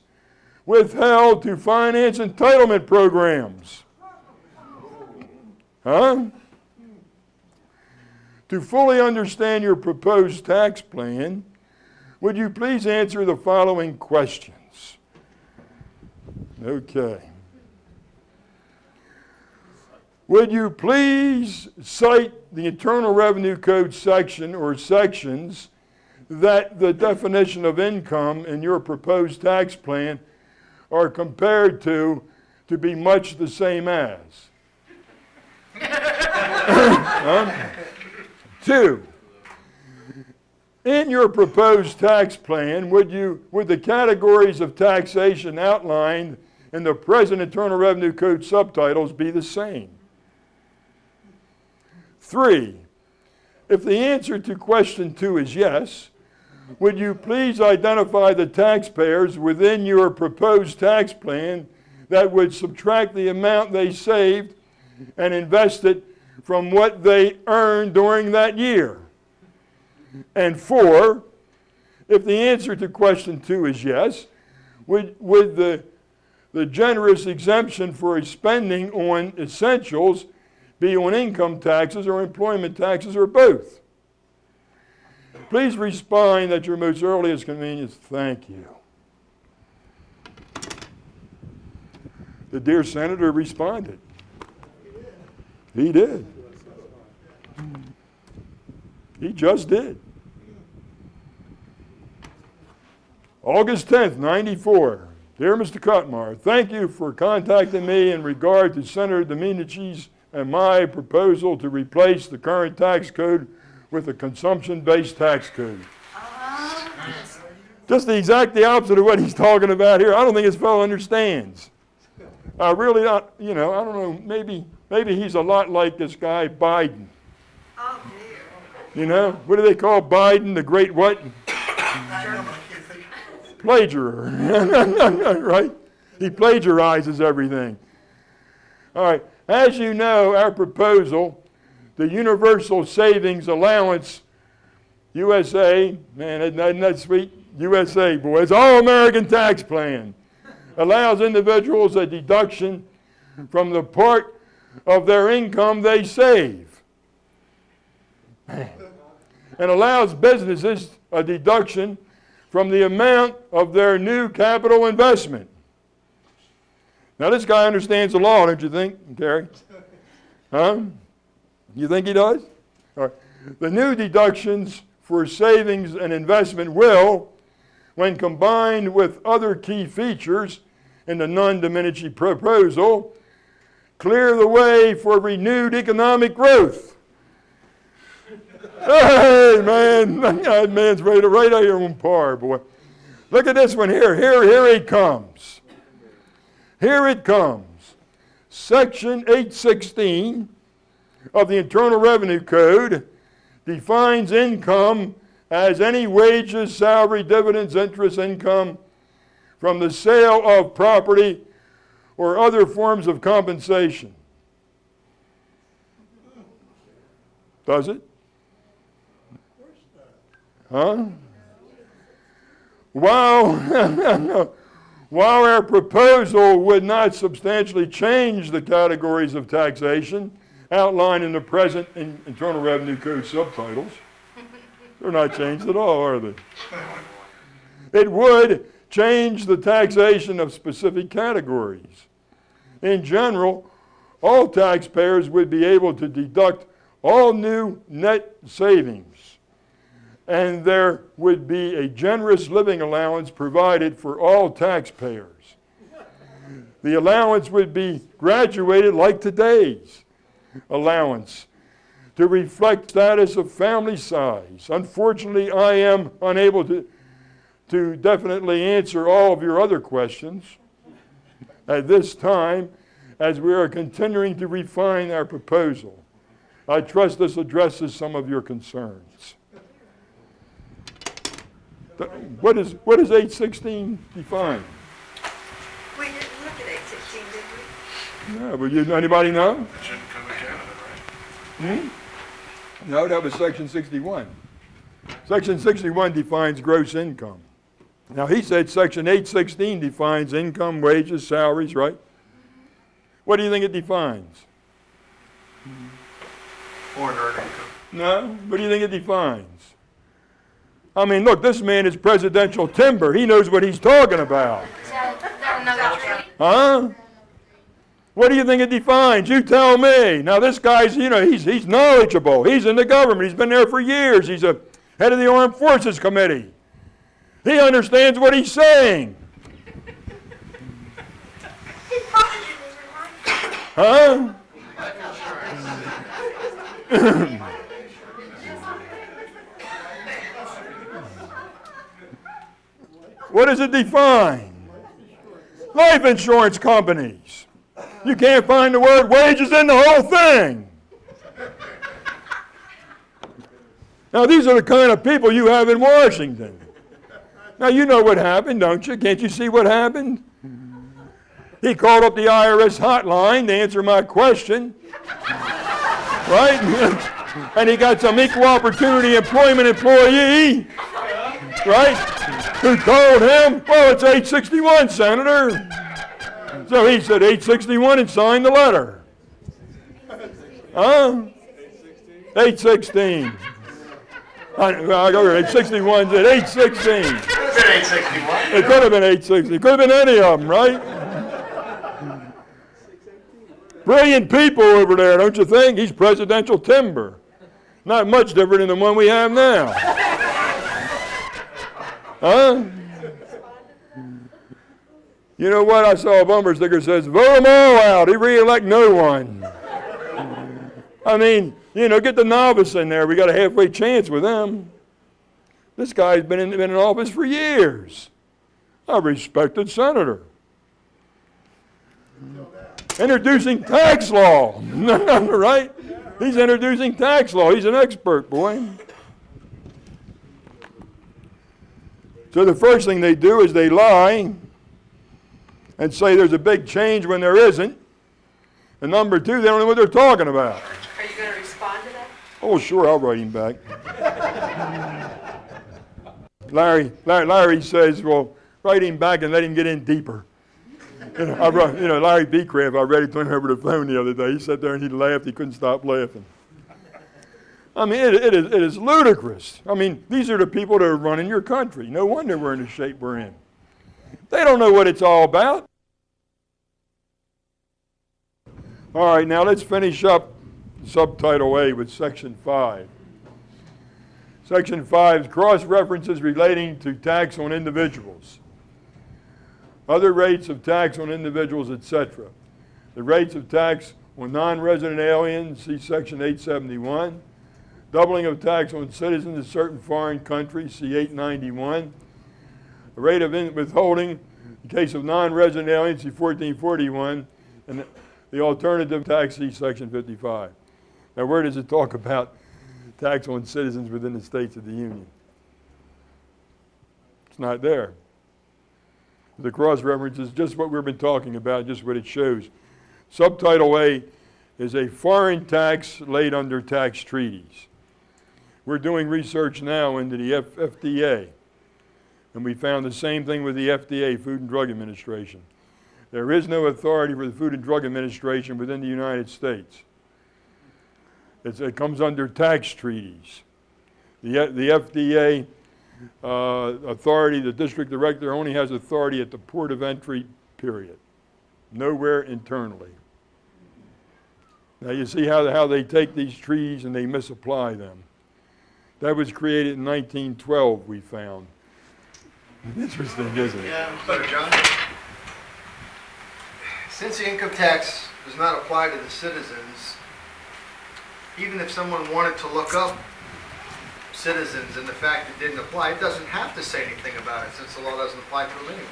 withheld to finance entitlement programs. Huh? To fully understand your proposed tax plan, would you please answer the following questions? Okay. Would you please cite the Internal Revenue Code section or sections that the definition of income in your proposed tax plan are compared to be much the same as? 2, in your proposed tax plan, would the categories of taxation outlined in the present Internal Revenue Code subtitles be the same? 3, if the answer to question 2 is yes, would you please identify the taxpayers within your proposed tax plan that would subtract the amount they saved and invested from what they earned during that year? And 4, if the answer to question 2 is yes, would the generous exemption for spending on essentials be on income taxes or employment taxes or both? Please respond at your most earliest convenience. Thank you. The dear senator responded. He did. He just did. August 10th, 94. Dear Mr. Cutmar, thank you for contacting me in regard to Senator Domenici's and my proposal to replace the current tax code with a consumption-based tax code. Just the opposite of what he's talking about here. I don't think this fellow understands. I really not, I don't know, maybe he's a lot like this guy Biden. Oh, dear. What do they call Biden, the great what? Plagiarizer, right? He plagiarizes everything. All right, as you know, our proposal, the Universal Savings Allowance, USA, man, isn't that sweet? USA, boys, all-American tax plan, allows individuals a deduction from the part of their income they save, and allows businesses a deduction from the amount of their new capital investment. Now, this guy understands the law, don't you think, Gary? Huh? You think he does? All right. The new deductions for savings and investment will, when combined with other key features in the non-Domenici proposal, clear the way for renewed economic growth. Hey, man, that man's ready to write out your own par, boy. Look at this one here. Here it comes. Here it comes. Section 816 of the Internal Revenue Code defines income as any wages, salary, dividends, interest, income from the sale of property or other forms of compensation. Does it? Huh? While our proposal would not substantially change the categories of taxation outlined in the present Internal Revenue Code subtitles, they're not changed at all, are they? It would change the taxation of specific categories. In general, all taxpayers would be able to deduct all new net savings, and there would be a generous living allowance provided for all taxpayers. The allowance would be graduated like today's allowance to reflect status of family size. Unfortunately, I am unable to definitely answer all of your other questions at this time, as we are continuing to refine our proposal. I trust this addresses some of your concerns. What is 816 define? We didn't look at 816, did we? No, but anybody know? It shouldn't come to Canada, right? No, that was Section 61. Section 61 defines gross income. Now, he said Section 816 defines income, wages, salaries, right? What do you think it defines? Foreign earned income. No? What do you think it defines? I mean, look, this man is presidential timber. He knows what he's talking about. Huh? What do you think it defines? You tell me. Now, this guy's, he's knowledgeable. He's in the government. He's been there for years. He's a head of the Armed Forces Committee. He understands what he's saying. Huh? What does it define? Life insurance companies. You can't find the word wages in the whole thing. Now, these are the kind of people you have in Washington. Now, you know what happened, don't you? Can't you see what happened? He called up the IRS hotline to answer my question, right? And he got some equal opportunity employment employee, right, who told him, well, it's 861, Senator. So he said 861 and signed the letter. Huh? 816. I go 861, said 816. It's 861. It could have been 860. It could have been any of them, right? Brilliant people over there, don't you think? He's presidential timber. Not much different than the one we have now. Huh? You know what? I saw a bumper sticker that says, vote them all out. He re-elect no one. I mean, you know, get the novice in there. We got a halfway chance with them. This guy's been in office for years. A respected senator. Introducing tax law. Right? He's introducing tax law. He's an expert, boy. So the first thing they do is they lie and say there's a big change when there isn't. And number two, they don't know what they're talking about. Are you going to respond to that? Oh, sure, I'll write him back. Larry says, well, write him back and let him get in deeper. Larry Beecraft, I read it to him over the phone the other day. He sat there and he laughed. He couldn't stop laughing. I mean, it is ludicrous. I mean, these are the people that are running your country. No wonder we're in the shape we're in. They don't know what it's all about. All right, now let's finish up Subtitle A with Section 5. Section 5 is cross-references relating to tax on individuals. Other rates of tax on individuals, etc. The rates of tax on non-resident aliens, see Section 871. Doubling of tax on citizens of certain foreign countries, see 891. The rate of withholding in case of non-resident aliens, see 1441. And the alternative tax, see Section 55. Now, where does it talk about tax on citizens within the states of the Union? It's not there. The cross-reference is just what we've been talking about, just what it shows. Subtitle A is a foreign tax laid under tax treaties. We're doing research now into the FDA, and we found the same thing with the FDA, Food and Drug Administration. There is no authority for the Food and Drug Administration within the United States. It comes under tax treaties. The FDA authority, the district director only has authority at the port of entry, period. Nowhere internally. Now you see how they take these treaties and they misapply them. That was created in 1912, we found. Interesting, isn't it? Yeah, better, John. Since the income tax does not apply to the citizens, even if someone wanted to look up citizens and the fact it didn't apply, it doesn't have to say anything about it since the law doesn't apply to them anyway.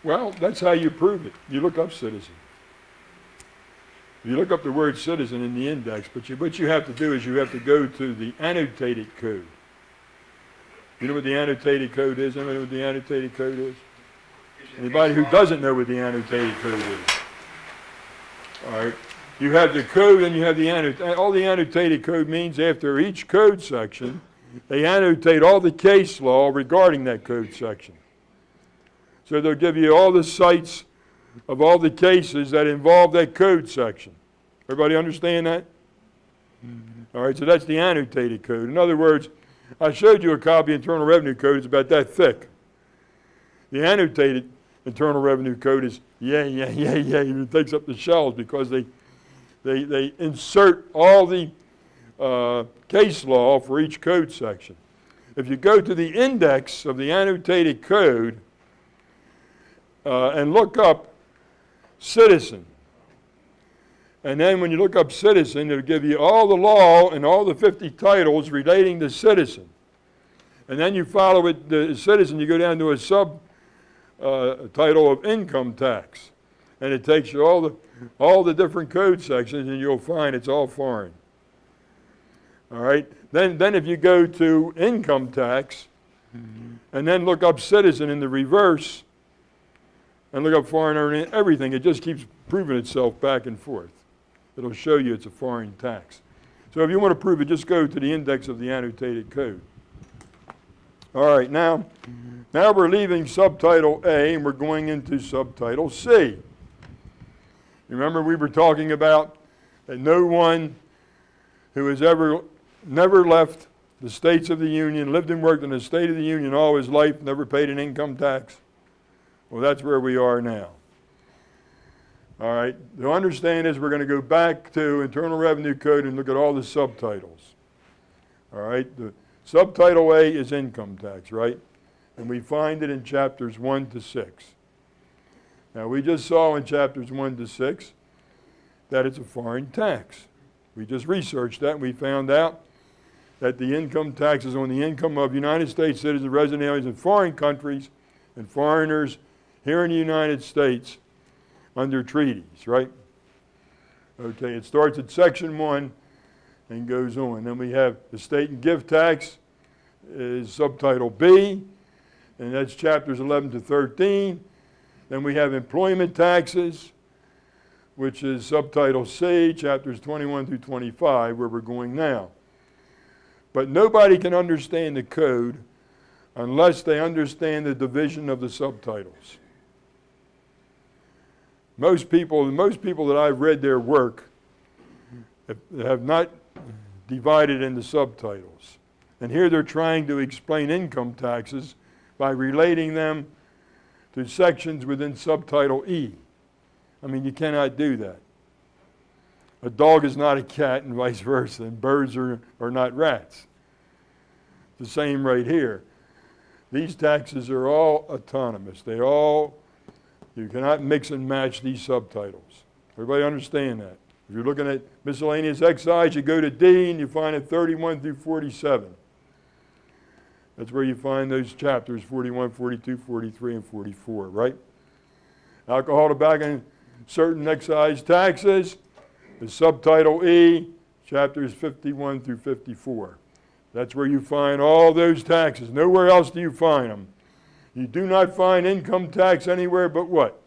Well, that's how you prove it. You look up citizen. You look up the word citizen in the index, but what you have to do is you have to go to the annotated code. You know what the annotated code is? Anybody know what the annotated code is? Anybody who doesn't know what the annotated code is? All right. You have the code and you have the annotated. All the annotated code means after each code section, they annotate all the case law regarding that code section. So they'll give you all the cites of all the cases that involve that code section. Everybody understand that? All right, so that's the annotated code. In other words, I showed you a copy of Internal Revenue Code. It's about that thick. The annotated Internal Revenue Code is it takes up the shelves because they insert all the case law for each code section. If you go to the index of the annotated code and look up citizen, and then when you look up citizen, it'll give you all the law and all the 50 titles relating to citizen. And then you follow it, the citizen, you go down to a title of income tax. And it takes you all the different code sections, and you'll find it's all foreign. All right? Then if you go to income tax, and then look up citizen in the reverse, and look up foreign earning, everything, it just keeps proving itself back and forth. It'll show you it's a foreign tax. So if you want to prove it, just go to the index of the annotated code. All right, now we're leaving subtitle A and we're going into subtitle C. Remember we were talking about that no one who has never left the states of the Union, lived and worked in the state of the Union all his life, never paid an income tax. Well, that's where we are now. All right, to understand this, we're going to go back to Internal Revenue Code and look at all the subtitles. All right, the subtitle A is income tax, right? And we find it in chapters 1 to 6. Now, we just saw in chapters 1 to 6 that it's a foreign tax. We just researched that and we found out that the income tax is on the income of United States citizens, resident aliens in foreign countries, and foreigners here in the United States under treaties, right? Okay, it starts at section 1 and goes on. Then we have the state and gift tax is subtitle B, and that's chapters 11 to 13. Then we have employment taxes, which is subtitle C, chapters 21 through 25, where we're going now. But nobody can understand the code unless they understand the division of the subtitles. Most people that I've read their work have not divided into subtitles. And here they're trying to explain income taxes by relating them to sections within subtitle E. I mean, you cannot do that. A dog is not a cat and vice versa, and birds are not rats. The same right here. These taxes are all autonomous. You cannot mix and match these subtitles. Everybody understand that? If you're looking at miscellaneous excise, you go to D and you find it 31 through 47. That's where you find those chapters, 41, 42, 43, and 44, right? Alcohol, tobacco, and certain excise taxes is subtitle E, chapters 51 through 54. That's where you find all those taxes. Nowhere else do you find them. You do not find income tax anywhere but what?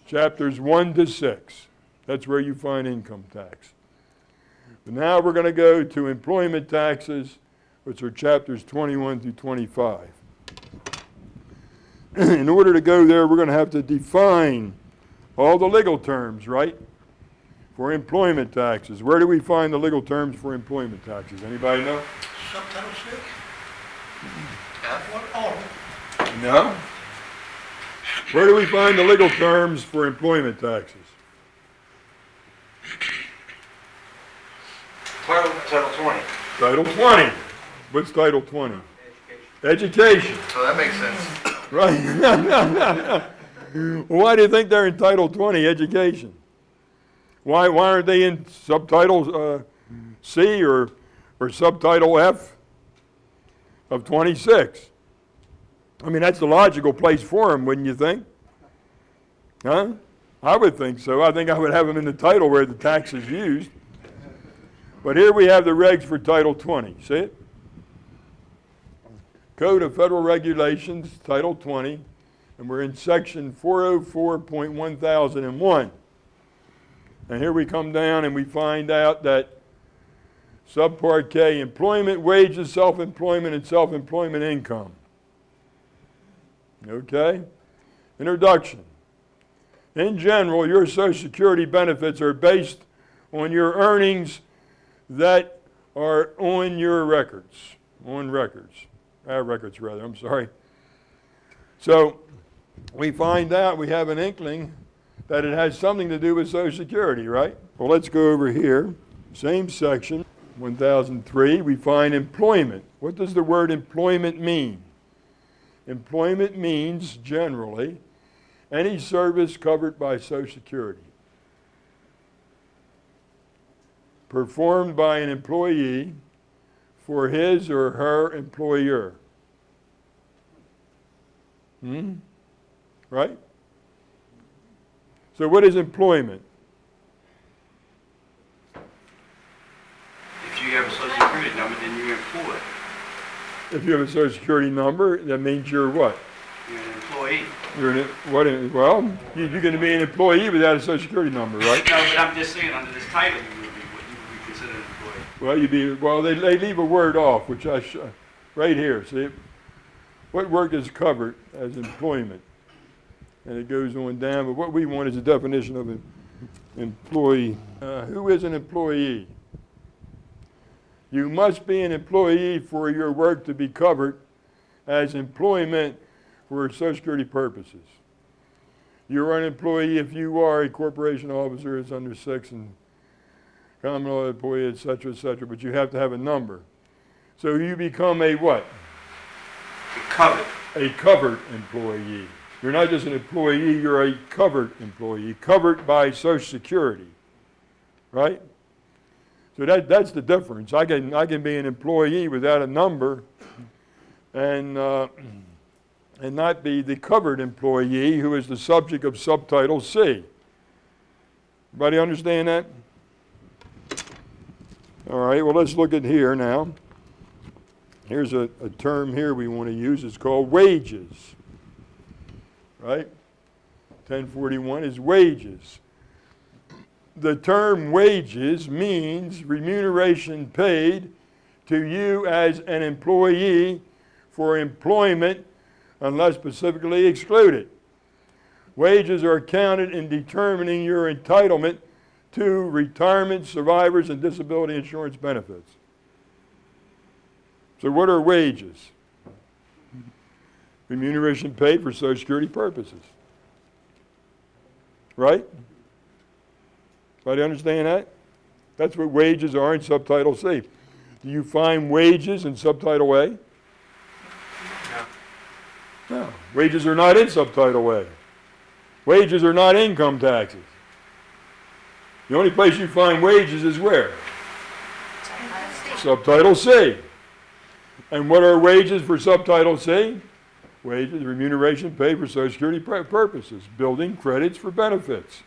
Chapters 1 to 6. That's where you find income tax. But now we're going to go to employment taxes, which are chapters 21 through 25. In order to go there, we're going to have to define all the legal terms, right? For employment taxes. Where do we find the legal terms for employment taxes? Anybody know? Subtitle 6? Yeah. All of them. No? Where do we find the legal terms for employment taxes? Title 20. Title 20. What's Title 20? Education. So that makes sense. Right. Why do you think they're in Title 20, education? Why aren't they in subtitle C or subtitle F of 26? I mean, that's the logical place for them, wouldn't you think? Huh? I would think so. I think I would have them in the title where the tax is used. But here we have the regs for Title 20. See it? Code of Federal Regulations, Title 20, and we're in section 404.1001. And here we come down and we find out that subpart K, employment, wages, self-employment, and self-employment income. Okay? Introduction. In general, your Social Security benefits are based on your earnings that are on your records. I'm sorry. So we find out, we have an inkling that it has something to do with Social Security, right? Well, let's go over here. Same section, 1003, we find employment. What does the word employment mean? Employment means, generally, any service covered by Social Security, performed by an employee for his or her employer. Right? So what is employment? If you have a Social Security number, then you're employed. If you have a Social Security number, that means you're what? You're an employee. Well, you're going to be an employee without a Social Security number, right? No, but I'm just saying, under this title, you would be considered an employee. They leave a word off, which right here, see? What work is covered as employment? And it goes on down, but what we want is a definition of an employee. Who is an employee? You must be an employee for your work to be covered as employment for Social Security purposes. You are an employee if you are a corporation officer, it's under 6, and common law employee, et cetera, but you have to have a number. So you become a what? Covered. A covered employee. You're not just an employee, you're a covered employee, covered by Social Security, right? So that's the difference. I can be an employee without a number and not be the covered employee who is the subject of subtitle C. Everybody understand that? All right, well, let's look at here now. Here's a term here we want to use. It's called wages, right? 1041 is wages. The term wages means remuneration paid to you as an employee for employment unless specifically excluded. Wages are counted in determining your entitlement to retirement, survivors, and disability insurance benefits. So what are wages? Remuneration paid for Social Security purposes. Right? Everybody understand that? That's what wages are in subtitle C. Do you find wages in subtitle A? No. No. Wages are not in subtitle A. Wages are not income taxes. The only place you find wages is where? Subtitle C. And what are wages for subtitle C? Wages, remuneration paid for Social Security purposes, building credits for benefits.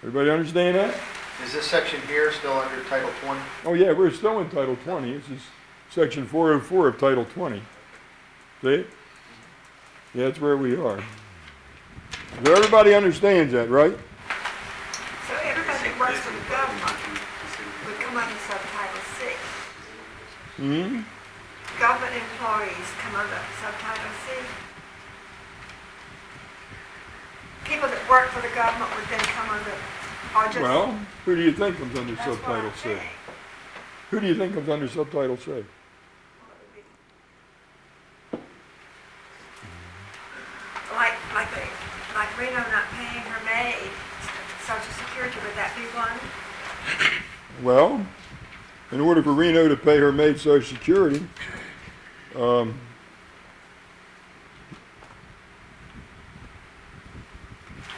Everybody understand that? Is this section here still under Title 20? Oh yeah, we're still in Title 20. This is section 404 of Title 20. See? Yeah, that's where we are. So everybody understands that, right? So everybody that works for the government would come under subtitle C. Hmm? Government employees come under subtitle C. People that work for the government would then come under, or just... Well, who do you think comes under That's what subtitle I C? think. Who do you think comes under subtitle C? Like Reno not paying her maid Social Security, would that be one? Well, in order for Reno to pay her maid Social Security,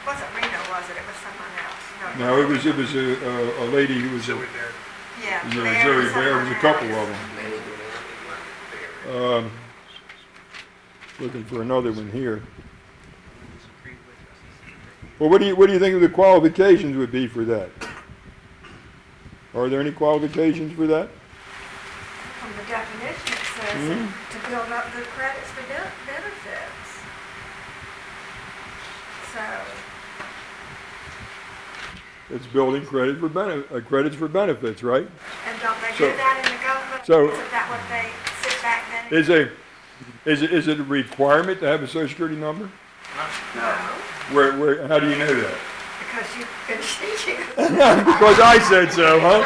Wasn't Reno, was it? It was someone else. no, it was a lady who was, Yeah. Zoe Bear, was a couple of them. Looking for another one here. Well, what do you think the qualifications would be for that? Are there any qualifications for that? From the definition, it says to build up the credits for benefits. So, It's building credit for credits for benefits, right? and don't they So- do that in the government? so- Isn't that what they sit back then? Is it a requirement to have a Social Security number? No, How do you know that? because you've been teaching. Because I said so, huh?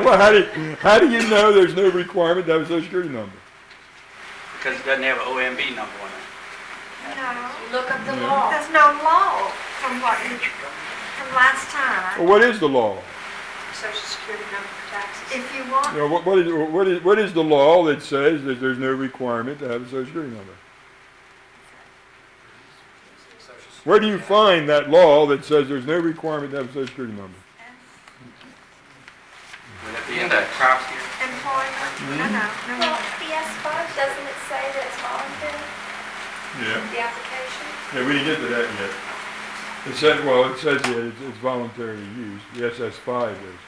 Well, how do you know there's no requirement to have a Social Security number? Because it doesn't have an OMB number on it. No, Look up the law. there's no law from from last time. Well, what is the law? Social Security number for taxes. If you want, You know, what is the law that says that there's no requirement to have a Social Security number? Where do you find that law that says there's no requirement to have a Social Security number? Would that be in that crops here? employment, no. Well, PS5, doesn't it say that it's voluntary, Yeah. the application? Yeah, we didn't get to that yet. It says here it's voluntarily used. The SS5 is.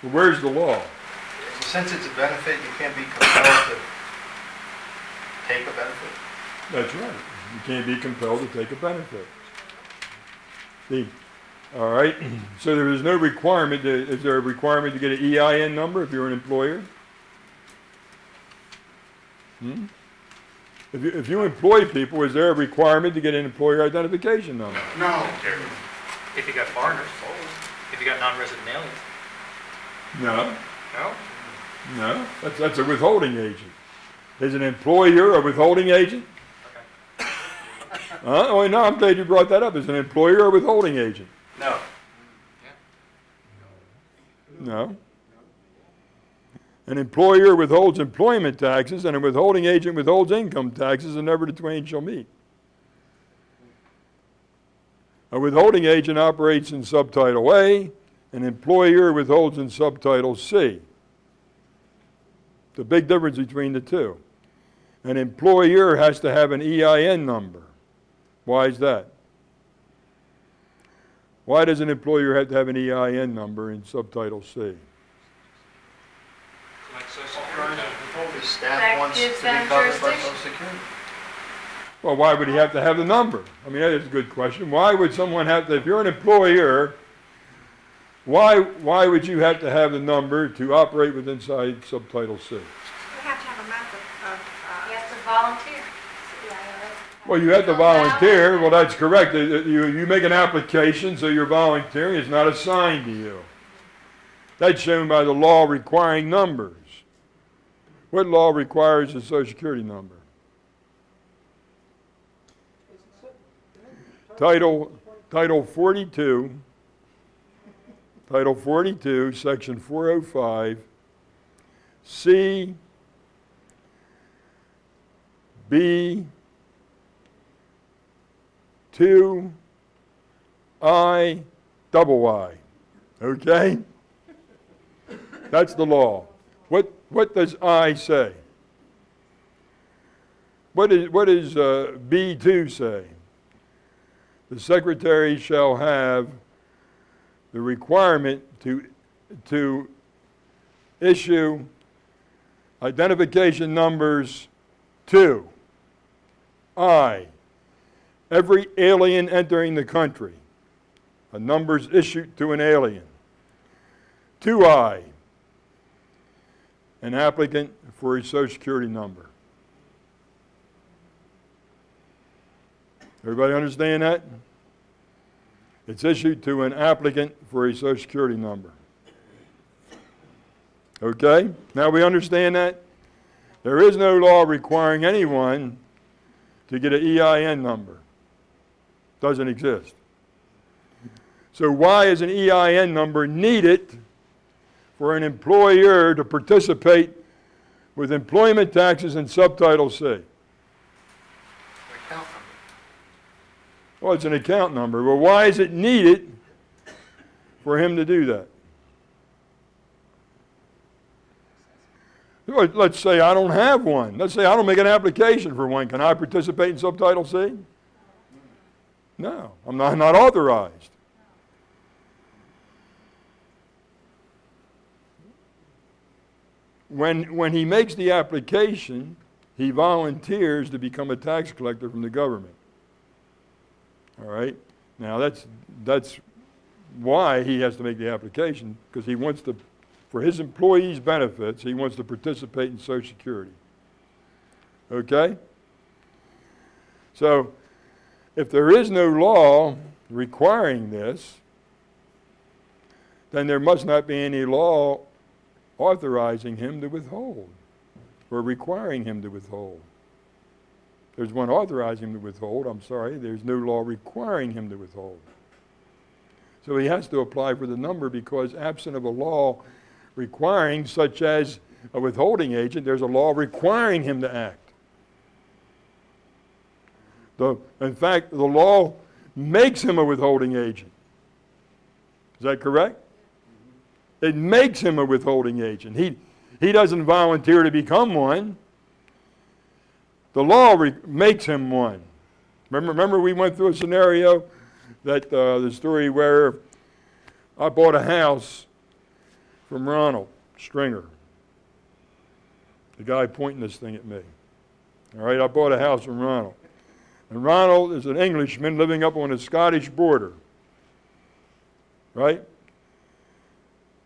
But where's the law? Since it's a benefit, you can't be compelled to take a benefit. That's right. You can't be compelled to take a benefit. See, all right. So there is no requirement. Is there a requirement to get an EIN number if you're an employer? If you employ people, is there a requirement to get an employer identification number? No. If you got foreigners, if you got non-resident aliens. No. No? No. That's a withholding agent. Is an employer a withholding agent? Okay. Oh, no, I'm glad you brought that up. Is an employer or withholding agent? No. No. An employer withholds employment taxes, and a withholding agent withholds income taxes, and never the twain shall meet. A withholding agent operates in subtitle A, an employer withholds in subtitle C. The big difference between the two. An employer has to have an EIN number. Why is that? Why does an employer have to have an EIN number in subtitle C? Like Social Security. The staff That wants to be gives them covered by jurisdiction. Social Security. Well, why would he have to have the number? I mean, that is a good question. Why would someone have to, if you're an employer, why would you have to have the number to operate with inside subtitle C? We have to have a method You have to volunteer. Well, you have to volunteer. Well, that's correct. You make an application, so you're volunteering. It's not assigned to you. That's shown by the law requiring numbers. What law requires a Social Security number? Title 42, Section 405, C, B, 2, I, double I. Okay? That's the law. What does I say? What does B2 say? The secretary shall have the requirement to issue identification numbers to I, every alien entering the country. A number is issued to an alien. To I, an applicant for a Social Security number. Everybody understand that? It's issued to an applicant for a Social Security number. Okay? Now we understand that? There is no law requiring anyone to get an EIN number. Doesn't exist. So why is an EIN number needed for an employer to participate with employment taxes in subtitle C? Account number. Well, it's an account number. Well, why is it needed for him to do that? Let's say I don't have one. Let's say I don't make an application for one. Can I participate in subtitle C? No, I'm not authorized. When he makes the application, he volunteers to become a tax collector from the government. All right? Now that's why he has to make the application, because he wants to, for his employees' benefits, he wants to participate in Social Security. Okay? So, if there is no law requiring this, then there must not be any law authorizing him to withhold or requiring him to withhold. There's one authorizing him to withhold, I'm sorry, there's no law requiring him to withhold. So he has to apply for the number because absent of a law requiring, such as a withholding agent, there's a law requiring him to act. In fact, the law makes him a withholding agent. Is that correct? It makes him a withholding agent. He doesn't volunteer to become one. The law makes him one. Remember we went through a scenario that the story where I bought a house from Ronald Stringer, the guy pointing this thing at me. All right, I bought a house from Ronald. And Ronald is an Englishman living up on the Scottish border, right?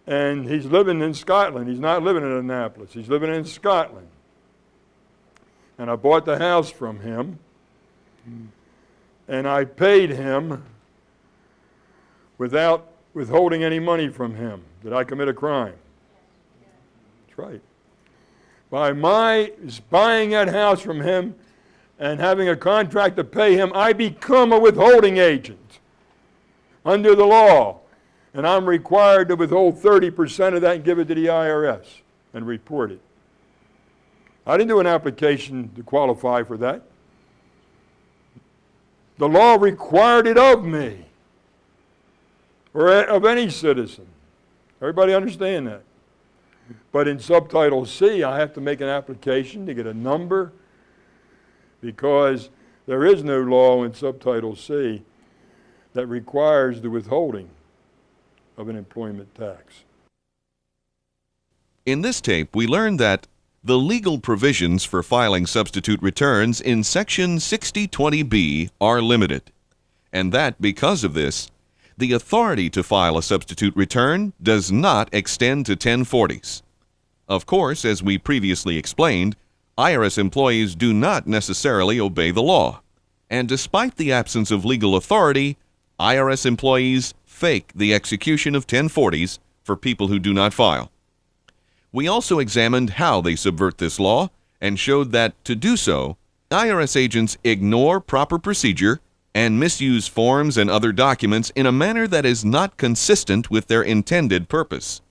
And he's living in Scotland. He's not living in Annapolis. He's living in Scotland. And I bought the house from him, and I paid him without withholding any money from him. Did I commit a crime? That's right. By my buying that house from him, and having a contract to pay him, I become a withholding agent under the law. And I'm required to withhold 30% of that and give it to the IRS and report it. I didn't do an application to qualify for that. The law required it of me or of any citizen. Everybody understand that? But in subtitle C, I have to make an application to get a number because there is no law in subtitle C that requires the withholding of an employment tax. In this tape, we learned that the legal provisions for filing substitute returns in Section 6020B are limited, and that because of this, the authority to file a substitute return does not extend to 1040s. Of course, as we previously explained, IRS employees do not necessarily obey the law, and despite the absence of legal authority, IRS employees fake the execution of 1040s for people who do not file. We also examined how they subvert this law and showed that, to do so, IRS agents ignore proper procedure and misuse forms and other documents in a manner that is not consistent with their intended purpose.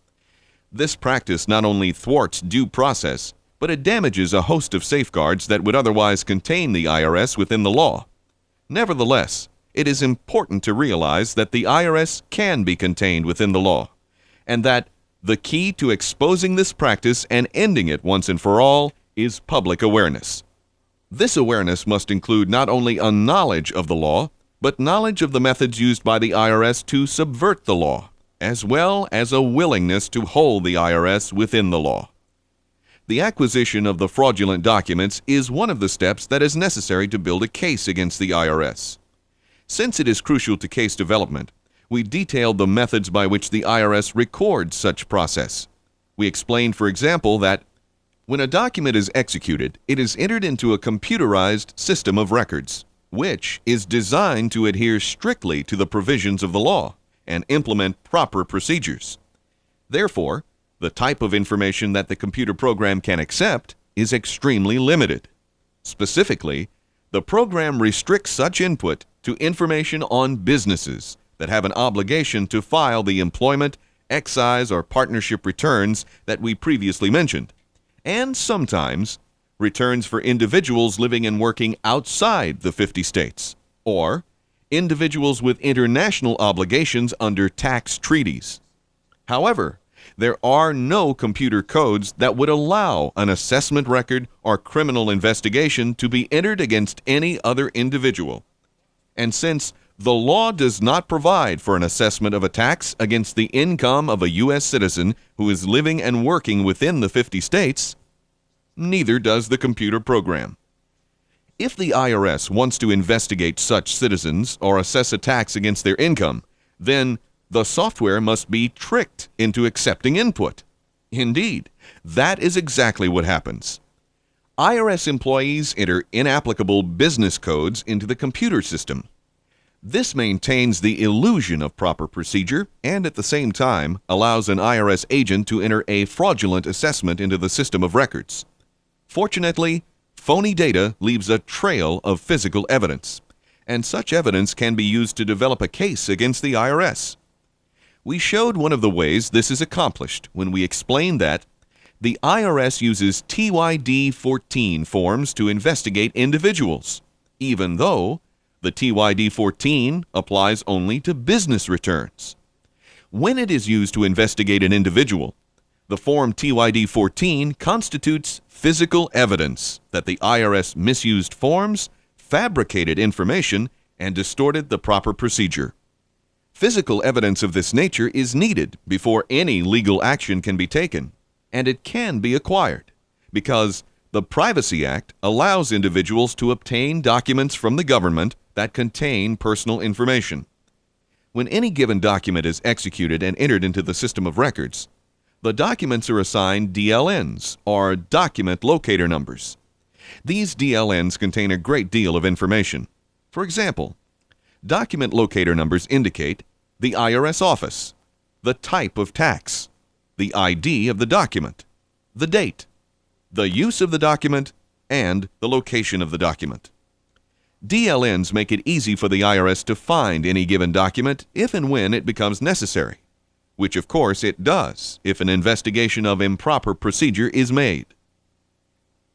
This practice not only thwarts due process, but it damages a host of safeguards that would otherwise contain the IRS within the law. Nevertheless, it is important to realize that the IRS can be contained within the law, and that the key to exposing this practice and ending it once and for all is public awareness. This awareness must include not only a knowledge of the law, but knowledge of the methods used by the IRS to subvert the law, as well as a willingness to hold the IRS within the law. The acquisition of the fraudulent documents is one of the steps that is necessary to build a case against the IRS. Since it is crucial to case development, we detailed the methods by which the IRS records such process. We explained, for example, that when a document is executed, it is entered into a computerized system of records, which is designed to adhere strictly to the provisions of the law and implement proper procedures. Therefore, the type of information that the computer program can accept is extremely limited. Specifically, the program restricts such input to information on businesses that have an obligation to file the employment, excise, or partnership returns that we previously mentioned, and sometimes returns for individuals living and working outside the 50 states, or individuals with international obligations under tax treaties. However, there are no computer codes that would allow an assessment record or criminal investigation to be entered against any other individual. And since the law does not provide for an assessment of a tax against the income of a U.S. citizen who is living and working within the 50 states, neither does the computer program. If the IRS wants to investigate such citizens or assess a tax against their income, then the software must be tricked into accepting input. Indeed, that is exactly what happens. IRS employees enter inapplicable business codes into the computer system. This maintains the illusion of proper procedure and at the same time allows an IRS agent to enter a fraudulent assessment into the system of records. Fortunately, phony data leaves a trail of physical evidence, and such evidence can be used to develop a case against the IRS. We showed one of the ways this is accomplished when we explained that the IRS uses TYD-14 forms to investigate individuals, even though the TYD-14 applies only to business returns. When it is used to investigate an individual, the form TYD-14 constitutes physical evidence that the IRS misused forms, fabricated information, and distorted the proper procedure. Physical evidence of this nature is needed before any legal action can be taken, and it can be acquired because the Privacy Act allows individuals to obtain documents from the government that contain personal information. When any given document is executed and entered into the system of records, the documents are assigned DLNs, or document locator numbers. These DLNs contain a great deal of information. For example, document locator numbers indicate the IRS office, the type of tax, the ID of the document, the date, the use of the document, and the location of the document. DLNs make it easy for the IRS to find any given document if and when it becomes necessary, which of course it does if an investigation of improper procedure is made.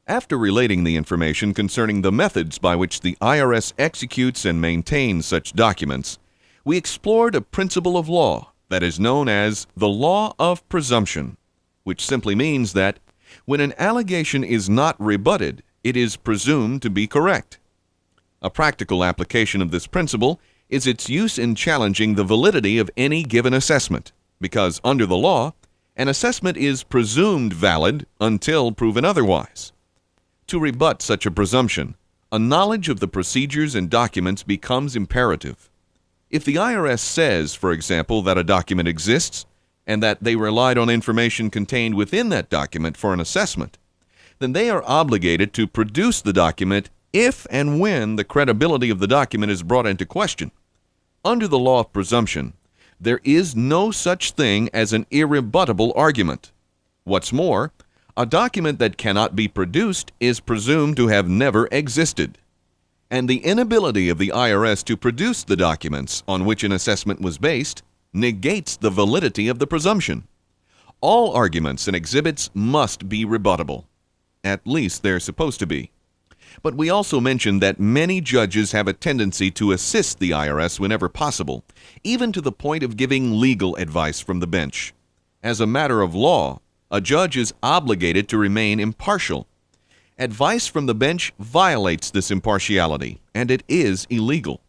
After relating the information concerning the methods by which the IRS executes and maintains such documents, we explored a principle of law that is known as the law of presumption, which simply means that when an allegation is not rebutted, it is presumed to be correct. A practical application of this principle is its use in challenging the validity of any given assessment, because under the law, an assessment is presumed valid until proven otherwise. To rebut such a presumption, a knowledge of the procedures and documents becomes imperative. If the IRS says, for example, that a document exists and that they relied on information contained within that document for an assessment, then they are obligated to produce the document if and when the credibility of the document is brought into question. Under the law of presumption, there is no such thing as an irrebuttable argument. What's more, a document that cannot be produced is presumed to have never existed. And the inability of the IRS to produce the documents on which an assessment was based negates the validity of the presumption. All arguments and exhibits must be rebuttable. At least they're supposed to be. But we also mentioned that many judges have a tendency to assist the IRS whenever possible, even to the point of giving legal advice from the bench. As a matter of law, a judge is obligated to remain impartial. Advice from the bench violates this impartiality, and it is illegal.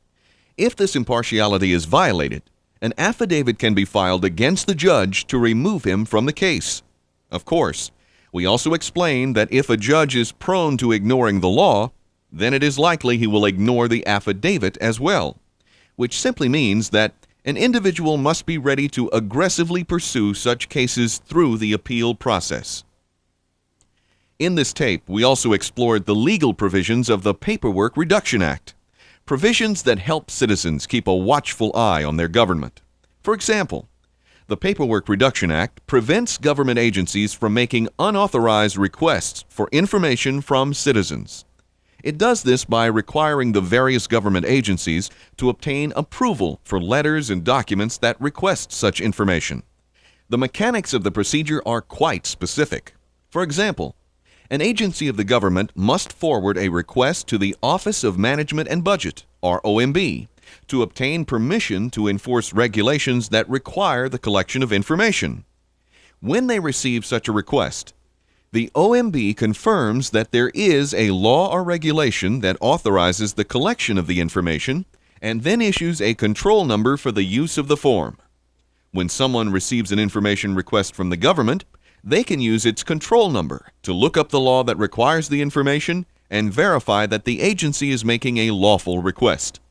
If this impartiality is violated, an affidavit can be filed against the judge to remove him from the case. Of course, we also explained that if a judge is prone to ignoring the law, then it is likely he will ignore the affidavit as well, which simply means that an individual must be ready to aggressively pursue such cases through the appeal process. In this tape, we also explored the legal provisions of the Paperwork Reduction Act, provisions that help citizens keep a watchful eye on their government. For example, the Paperwork Reduction Act prevents government agencies from making unauthorized requests for information from citizens. It does this by requiring the various government agencies to obtain approval for letters and documents that request such information. The mechanics of the procedure are quite specific. For example, an agency of the government must forward a request to the Office of Management and Budget, or OMB, to obtain permission to enforce regulations that require the collection of information. When they receive such a request, the OMB confirms that there is a law or regulation that authorizes the collection of the information and then issues a control number for the use of the form. When someone receives an information request from the government, they can use its control number to look up the law that requires the information and verify that the agency is making a lawful request.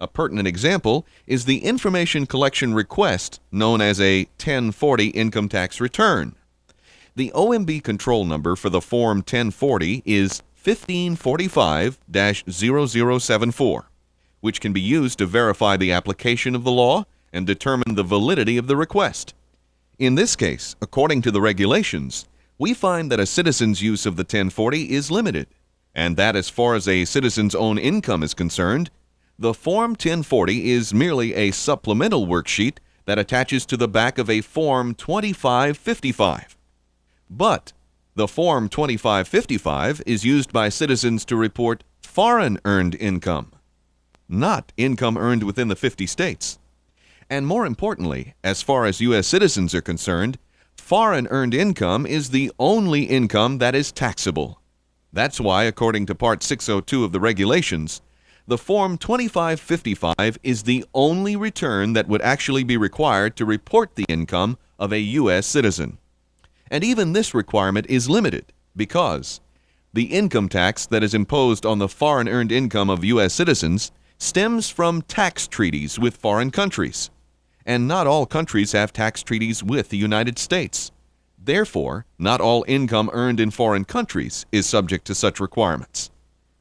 A pertinent example is the information collection request known as a 1040 income tax return. The OMB control number for the Form 1040 is 1545-0074, which can be used to verify the application of the law and determine the validity of the request. In this case, according to the regulations, we find that a citizen's use of the 1040 is limited, and that as far as a citizen's own income is concerned, the Form 1040 is merely a supplemental worksheet that attaches to the back of a Form 2555. But the Form 2555 is used by citizens to report foreign earned income, not income earned within the 50 states. And more importantly, as far as U.S. citizens are concerned, foreign earned income is the only income that is taxable. That's why, according to Part 602 of the regulations, the Form 2555 is the only return that would actually be required to report the income of a U.S. citizen. And even this requirement is limited because the income tax that is imposed on the foreign earned income of U.S. citizens stems from tax treaties with foreign countries. And not all countries have tax treaties with the United States. Therefore, not all income earned in foreign countries is subject to such requirements.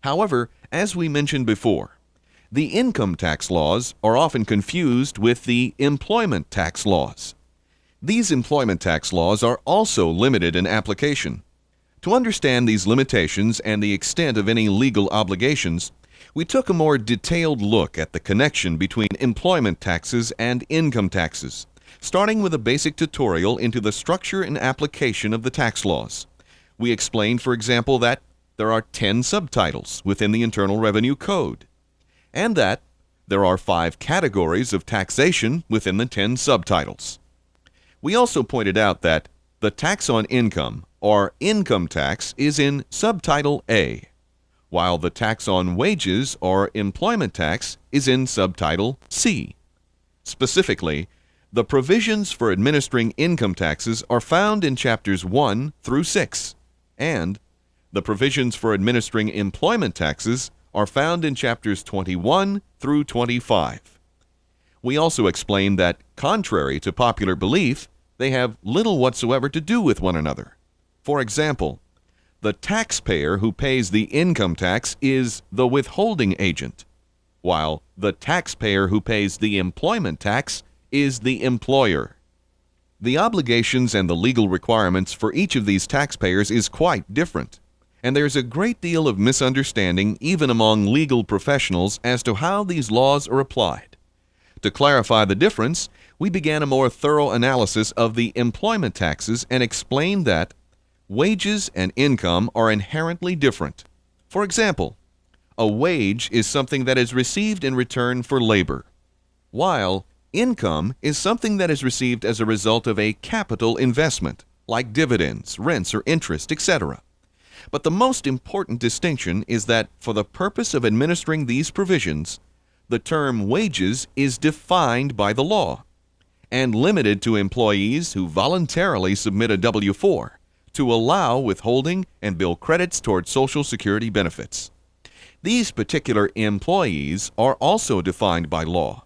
However, as we mentioned before, the income tax laws are often confused with the employment tax laws. These employment tax laws are also limited in application. To understand these limitations and the extent of any legal obligations, we took a more detailed look at the connection between employment taxes and income taxes, starting with a basic tutorial into the structure and application of the tax laws. We explained, for example, that there are 10 subtitles within the Internal Revenue Code, and that there are 5 categories of taxation within the 10 subtitles. We also pointed out that the tax on income, or income tax, is in Subtitle A, while the tax on wages, or employment tax, is in Subtitle C. Specifically, the provisions for administering income taxes are found in Chapters 1 through 6, and the provisions for administering employment taxes are found in Chapters 21 through 25. We also explained that, contrary to popular belief, they have little whatsoever to do with one another. For example, the taxpayer who pays the income tax is the withholding agent, while the taxpayer who pays the employment tax is the employer. The obligations and the legal requirements for each of these taxpayers is quite different, and there's a great deal of misunderstanding even among legal professionals as to how these laws are applied. To clarify the difference, we began a more thorough analysis of the employment taxes and explained that wages and income are inherently different. For example, a wage is something that is received in return for labor, while income is something that is received as a result of a capital investment, like dividends, rents, or interest, etc. But the most important distinction is that for the purpose of administering these provisions, the term wages is defined by the law and limited to employees who voluntarily submit a W-4 to allow withholding and bill credits toward Social Security benefits. These particular employees are also defined by law.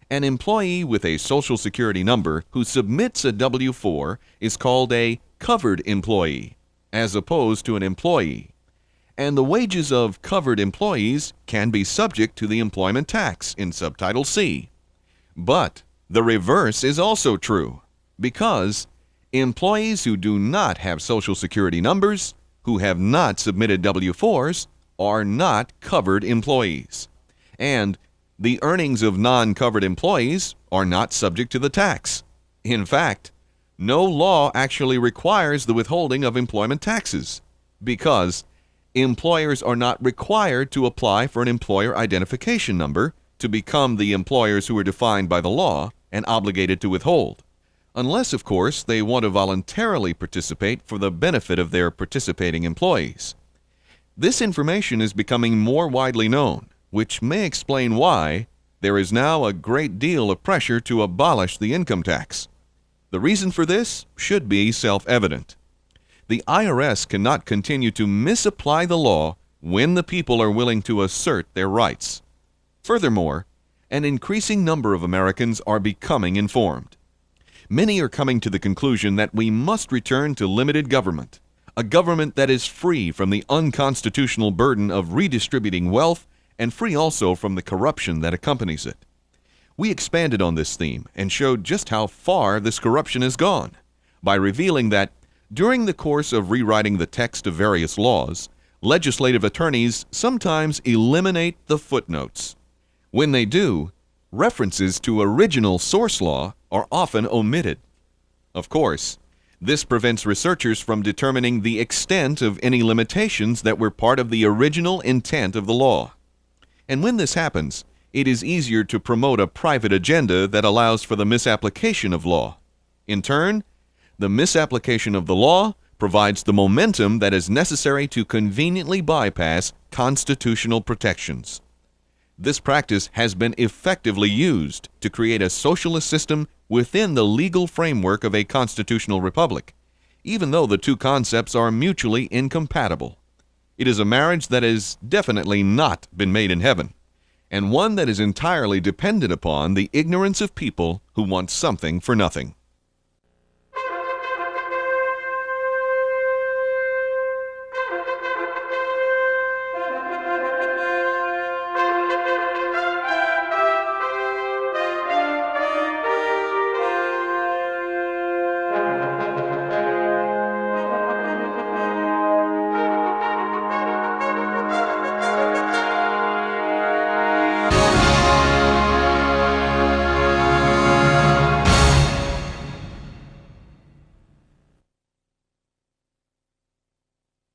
An employee with a Social Security number who submits a W-4 is called a covered employee, as opposed to an employee, and the wages of covered employees can be subject to the employment tax in Subtitle C. But the reverse is also true, because employees who do not have Social Security numbers, who have not submitted W-4s, are not covered employees, and the earnings of non-covered employees are not subject to the tax. In fact, no law actually requires the withholding of employment taxes, because employers are not required to apply for an employer identification number to become the employers who are defined by the law and obligated to withhold, unless, of course, they want to voluntarily participate for the benefit of their participating employees. This information is becoming more widely known, which may explain why there is now a great deal of pressure to abolish the income tax. The reason for this should be self-evident. The IRS cannot continue to misapply the law when the people are willing to assert their rights. Furthermore, an increasing number of Americans are becoming informed. Many are coming to the conclusion that we must return to limited government, a government that is free from the unconstitutional burden of redistributing wealth and free also from the corruption that accompanies it. We expanded on this theme and showed just how far this corruption has gone by revealing that during the course of rewriting the text of various laws, legislative attorneys sometimes eliminate the footnotes. When they do, references to original source law are often omitted. Of course, this prevents researchers from determining the extent of any limitations that were part of the original intent of the law. And when this happens, it is easier to promote a private agenda that allows for the misapplication of law. In turn, the misapplication of the law provides the momentum that is necessary to conveniently bypass constitutional protections. This practice has been effectively used to create a socialist system within the legal framework of a constitutional republic, even though the two concepts are mutually incompatible. It is a marriage that has definitely not been made in heaven, and one that is entirely dependent upon the ignorance of people who want something for nothing.